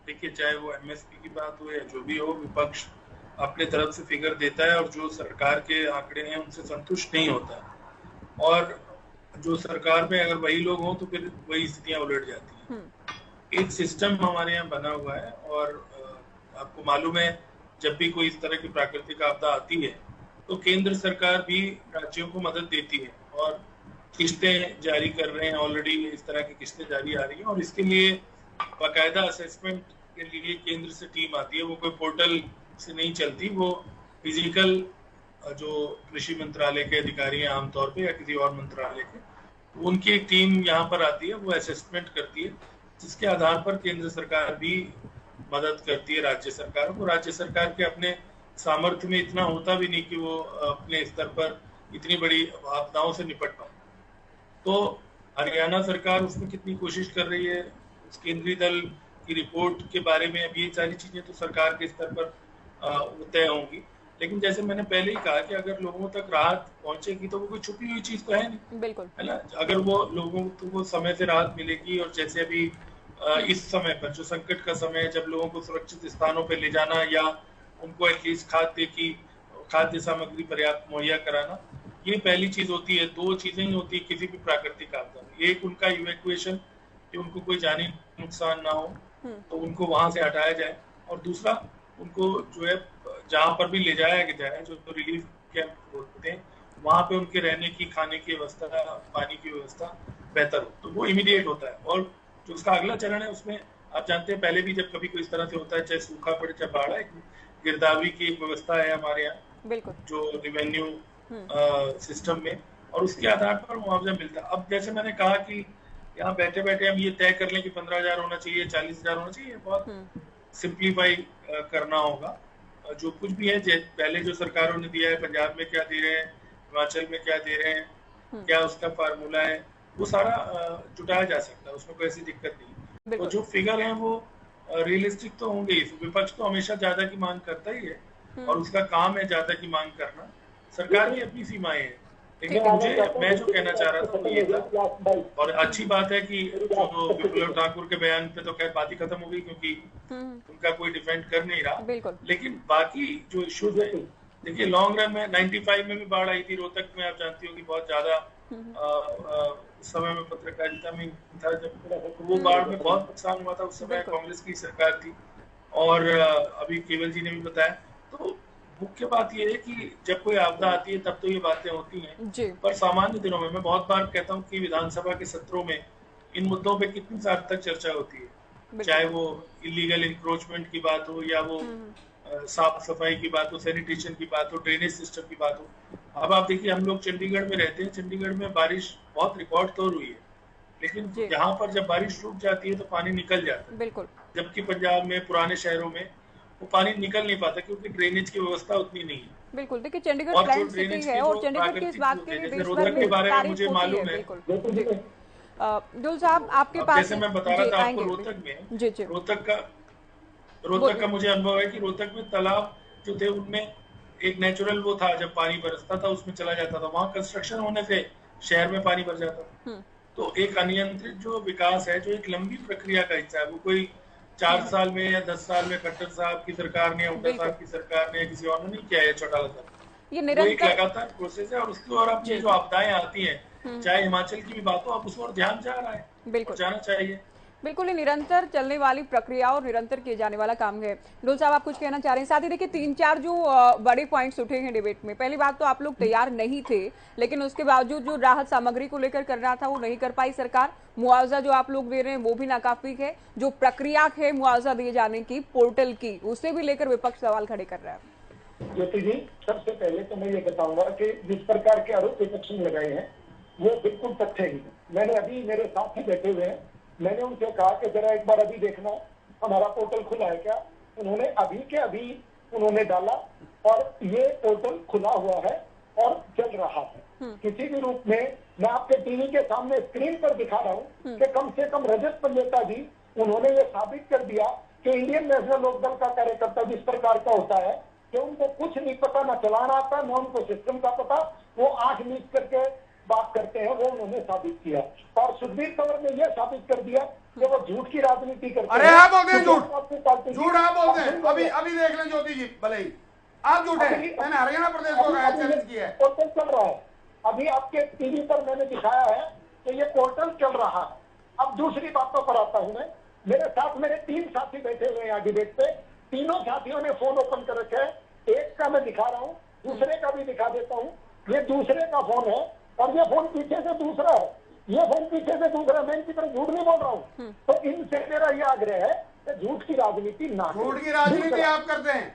Speaker 10: देखिए, चाहे वो एमएसपी की बात हो या जो भी हो, विपक्ष अपने तरफ से फिगर देता है और जो सरकार के आंकड़े हैं उनसे संतुष्ट नहीं होता है। और जो सरकार में अगर वही लोग हों तो फिर वही स्थितियां उलट जाती हैं। एक सिस्टम हमारे यहाँ बना हुआ है और आपको मालूम है, जब भी कोई इस तरह की प्राकृतिक आपदा आती है तो केंद्र सरकार भी राज्यों को मदद देती है और किस्तें जारी कर रहे हैं। ऑलरेडी इस तरह की किस्तें जारी आ रही हैं और इसके लिए बाकायदा असेसमेंट के लिए केंद्र से टीम आती है। वो कोई पोर्टल से नहीं चलती, वो फिजिकल जो कृषि मंत्रालय के अधिकारी हैं आमतौर पे या किसी और मंत्रालय के, उनकी एक टीम यहाँ पर आती है, वो असेसमेंट करती है, जिसके आधार पर केंद्र सरकार भी मदद करती है राज्य सरकार को। राज्य सरकार के अपने सामर्थ्य में इतना होता भी नहीं कि वो अपने स्तर पर इतनी बड़ी आपदाओं से निपट पाए। तो हरियाणा सरकार उसमें कितनी कोशिश कर रही है, केंद्रीय दल की रिपोर्ट के बारे में, अब ये सारी चीजें तो सरकार के स्तर पर तय होंगी। लेकिन जैसे मैंने पहले ही कहा कि अगर लोगों तक राहत पहुंचेगी तो वो कोई छुपी हुई चीज तो है नहीं,
Speaker 1: बिल्कुल
Speaker 10: है ना। अगर वो लोगों को वो समय से राहत मिलेगी, और जैसे अभी इस समय पर जो संकट का समय है, जब लोगों को सुरक्षित स्थानों पर ले जाना या उनको एटलीस्ट खाद्य सामग्री पर्याप्त मुहैया कराना, ये पहली चीज होती है। 2 चीजें ही होती है किसी भी प्राकृतिक आपदा में। एक उनका इवैक्यूएशन, कि उनको कोई जानी नुकसान ना हो तो उनको वहां से हटाया जाए, और दूसरा उनको जो है जहां पर भी ले जाया जाए, जो रिलीफ कैंप होते हैं वहां पे उनके रहने की, खाने की व्यवस्था, पानी की व्यवस्था बेहतर हो, तो वो इमीडिएट होता है। और जो उसका अगला चरण है उसमें आप जानते हैं पहले भी जब कभी कोई इस तरह से होता है, चाहे सूखा पड़े चाहे बाढ़ आए, गिरदावरी की एक व्यवस्था है हमारे यहाँ
Speaker 1: बिल्कुल
Speaker 10: जो रेवेन्यू सिस्टम में, और उसके आधार पर मुआवजा मिलता है। अब जैसे मैंने कहा कि यहाँ बैठे बैठे हम ये तय कर लें कि 15,000 होना चाहिए, 40,000 होना चाहिए, बहुत सिंप्लीफाई करना होगा। जो कुछ भी है, पहले जो सरकारों ने दिया है, पंजाब में क्या दे रहे हैं, हिमाचल में क्या दे रहे हैं, क्या उसका फार्मूला है, वो सारा जुटाया जा सकता है, उसमें कोई ऐसी दिक्कत नहीं। तो जो फिगर है वो रियलिस्टिक तो होंगे ही। विपक्ष तो हमेशा ज्यादा की मांग करता ही है और उसका काम है ज्यादा की मांग करना। सरकार की अपनी सीमाएं हैं, लेकिन मैं जो कहना चाह रहा था वो ये था, और अच्छी बात है कि जो विप्लव ठाकुर के बयान पे तो खैर बात ही खत्म हो गई क्योंकि उनका कोई डिफेंड कर नहीं रहा। लेकिन बाकी जो इश्यूज है, देखिए लॉन्ग रन में 95 में भी बाढ़ आई थी रोहतक में, आप जानती हो कि बहुत ज्यादा उस समय में पत्रकारिता में था जब वो बाढ़ में बहुत नुकसान हुआ था। उस समय कांग्रेस की सरकार थी और अभी केवल जी ने भी बताया। तो मुख्य बात ये है कि जब कोई आपदा आती है तब तो ये बातें होती हैं, पर सामान्य दिनों में मैं बहुत बार कहता हूँ कि विधानसभा के सत्रों में इन मुद्दों पे कितनी साल तक चर्चा होती है, चाहे वो इलीगल इंक्रोचमेंट की बात हो या वो साफ सफाई की बात हो, सैनिटेशन की बात हो, ड्रेनेज सिस्टम की बात हो। अब आप देखिए हम लोग चंडीगढ़ में रहते हैं, चंडीगढ़ में बारिश बहुत रिकॉर्ड तौर हुई है, लेकिन यहाँ पर जब बारिश रुक जाती है तो पानी निकल जाता है।
Speaker 1: बिल्कुल।
Speaker 10: जबकि पंजाब में, पुराने शहरों में वो पानी निकल नहीं पाता क्योंकि ड्रेनेज की व्यवस्था उतनी नहीं है।
Speaker 1: बिल्कुल, देखिए चंडीगढ़ प्लान सिटी है और चंडीगढ़ की इस बात के लिए
Speaker 10: रोहतक के बारे में मुझे मालूम है।
Speaker 1: दुल साहब आपके पास,
Speaker 10: जैसे मैं बता रहा था आपको, रोहतक में रोहतक का मुझे अनुभव है कि रोहतक में तालाब जो थे उनमें एक नेचुरल वो था, जब पानी बरसता था उसमें चला जाता था, वहां कंस्ट्रक्शन होने से शहर में पानी भर जाता। तो एक अनियंत्रित जो विकास है, जो एक लंबी प्रक्रिया का हिस्सा है, वो कोई 4 साल में या 10 साल में खट्टर साहब की सरकार ने, हुड्डा साहब की सरकार ने, किसी और ने नहीं किया है चौटाला साहब।
Speaker 1: ये निरंतर
Speaker 10: एक लगातार प्रोसेस है और उसकी और अब जो आपदाएं आती हैं, चाहे हिमाचल की भी बात हो, अब उस और ध्यान जा रहा है,
Speaker 1: बिल्कुल
Speaker 10: जाना चाहिए।
Speaker 1: बिल्कुल, ये निरंतर चलने वाली प्रक्रिया और निरंतर किए जाने वाला काम है। डोल साहब आप कुछ कहना चाह रहे हैं? साथ ही देखिए 3-4 जो बड़े पॉइंट्स उठे हैं डिबेट में। पहली बात तो आप लोग तैयार नहीं थे, लेकिन उसके बावजूद जो राहत सामग्री को लेकर कर रहा था वो नहीं कर पाई सरकार। मुआवजा जो आप लोग दे रहे हैं वो भी नाकाफी है। जो प्रक्रिया है मुआवजा दिए जाने की, पोर्टल की, उसे भी लेकर विपक्ष सवाल खड़े कर रहा है।
Speaker 4: ज्योति जी, सबसे पहले तो मैं ये बताऊंगा कि जिस प्रकार के आरोप विपक्ष ने लगाए हैं वो बिल्कुल तथ्यहीन है। मैंने अभी, मेरे साथी बैठे हुए हैं, मैंने उनसे कहा कि जरा एक बार अभी देखना हमारा पोर्टल खुला है क्या। उन्होंने अभी के अभी उन्होंने डाला और ये पोर्टल खुला हुआ है और चल रहा है। किसी भी रूप में मैं आपके टीवी के सामने स्क्रीन पर दिखा रहा हूँ कि कम से कम रजत पंजेता जी, उन्होंने ये साबित कर दिया कि इंडियन नेशनल लोकदल का कार्यकर्ता जिस प्रकार का होता है कि उनको कुछ नहीं पता, ना चलाना आता, ना उनको सिस्टम का पता, वो आंख मीच करके बात करते हैं, वो उन्होंने साबित किया। और सुखबीर कंवर ने यह साबित कर दिया कि वो झूठ की राजनीति करते हैं।
Speaker 9: अरे आप बोलते हैं झूठ, झूठ आप बोलते हैं। अभी देख लें ज्योति जी, भले ही आप झूठे हैं। मैंने हरियाणा प्रदेश को चैलेंज किया है।
Speaker 4: पोर्टल चल रहा है, अभी आपके टीवी पर मैंने दिखाया है कि ये पोर्टल चल रहा है। अब दूसरी बातों पर आता हूं मैं। मेरे साथ मेरे 3 साथी बैठे हुए हैं डिबेट पे। तीनों साथियों ने फोन ओपन कर रखे है। एक का मैं दिखा रहा हूँ, दूसरे का भी दिखा देता हूँ। ये दूसरे का फोन है और ये फोन पीछे से दूसरा है, ये फोन पीछे से दूसरा। मैं इनकी तरफ झूठ नहीं बोल रहा हूँ। तो इनसे मेरा ये आग्रह है कि झूठ की राजनीति ना,
Speaker 9: झूठ की राजनीति आप करते हैं।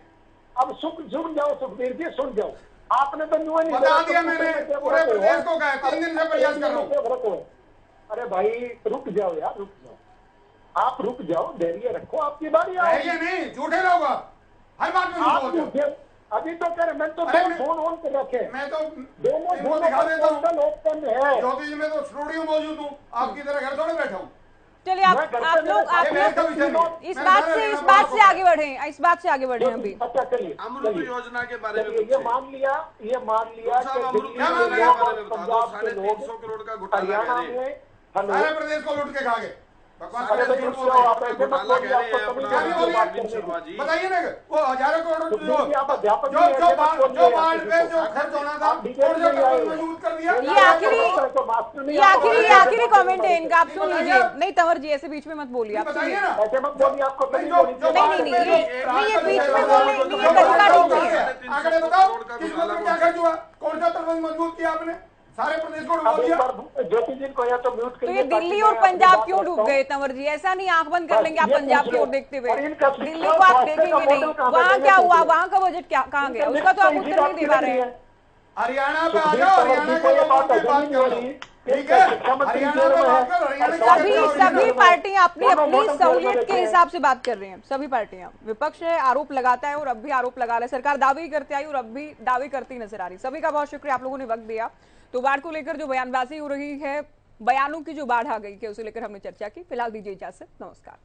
Speaker 4: अब सुन जाओ सुखबीर जी, सुन जाओ। आपने तो न्यू
Speaker 9: बता दिया मैंने, पूरे प्रदेश को कहा, 3 दिन से प्रयास कर रहा हूं।
Speaker 4: अरे भाई रुक जाओ यार, रुक जाओ, आप रुक जाओ, धैर्य रखो, आपकी बारी
Speaker 9: आएगी। नहीं, झूठे लोग हर बात में झूठ बोलते हो।
Speaker 4: अभी तो कह रहे, मैं तो फोन ऑन कर रखे,
Speaker 9: मैं तो
Speaker 4: दोनों
Speaker 9: दिखा देता हूँ।
Speaker 4: ओपन है
Speaker 9: ज्योति जी, मैं तो स्टूडियो मौजूद हूँ, आपकी तरह घर थोड़े बैठा हूँ।
Speaker 1: चलिए आप लोग इस बात से आगे बढ़े, इस बात से आगे बढ़े अभी।
Speaker 4: अच्छा चलिए,
Speaker 7: अमृत योजना के बारे में
Speaker 4: ये मान लिया कि पंजाब के लोग हरियाणा में
Speaker 9: सारे प्रदेश को लूट के खा गए। बताइए ना, वो हजारों करोड़ जो बाढ़ पे जो खर्च होना था मजबूत कर दिया।
Speaker 1: ये आखिरी कमेंट है इनका, आप सुन लीजिए। नहीं तंवर जी ऐसे बीच में मत बोलिए, आप
Speaker 9: बताइए ना,
Speaker 4: ऐसे मत बोलिए, आपको
Speaker 1: नहीं ये बीच में बोलने नहीं, ये तरीका नहीं है।
Speaker 9: आंकड़े बताओ किस मुल्क में क्या खर्च हुआ, कौन सा प्रबंध मजबूत किया आपने, सारे प्रदेश को डुबो दिया।
Speaker 4: ज्योति जी को या तो म्यूट
Speaker 1: तो ये दिल्ली और पंजाब क्यों डूब गए तंवर जी? ऐसा नहीं आंख बंद कर लेंगे आप पंजाब की ओर देखते हुए, दिल्ली को आप देखेंगे नहीं। वहाँ क्या हुआ, वहाँ का बजट क्या कहाँ गया, उसका तो आप उत्तर नहीं दे पा रहे हैं।
Speaker 9: हरियाणा पे आ जाओ, हरियाणा के लोगों की बात करो, ठीक है? हरियाणा में बात करो, हरियाणा
Speaker 1: सभी पार्टियां अपनी अपनी सहूलियत के हिसाब से बात कर रही हैं। सभी पार्टियां, विपक्ष है आरोप लगाता है और अब भी आरोप लगा रहे, सरकार दावे ही करती आई और अब भी दावे करती नजर आ रही। सभी का बहुत शुक्रिया, आप लोगों ने वक्त दिया। तो बाढ़ को लेकर जो बयानबाजी हो रही है, बयानों की जो बाढ़ आ गई है, उसे लेकर हमने चर्चा की। फिलहाल दीजिए इजाजत, नमस्कार।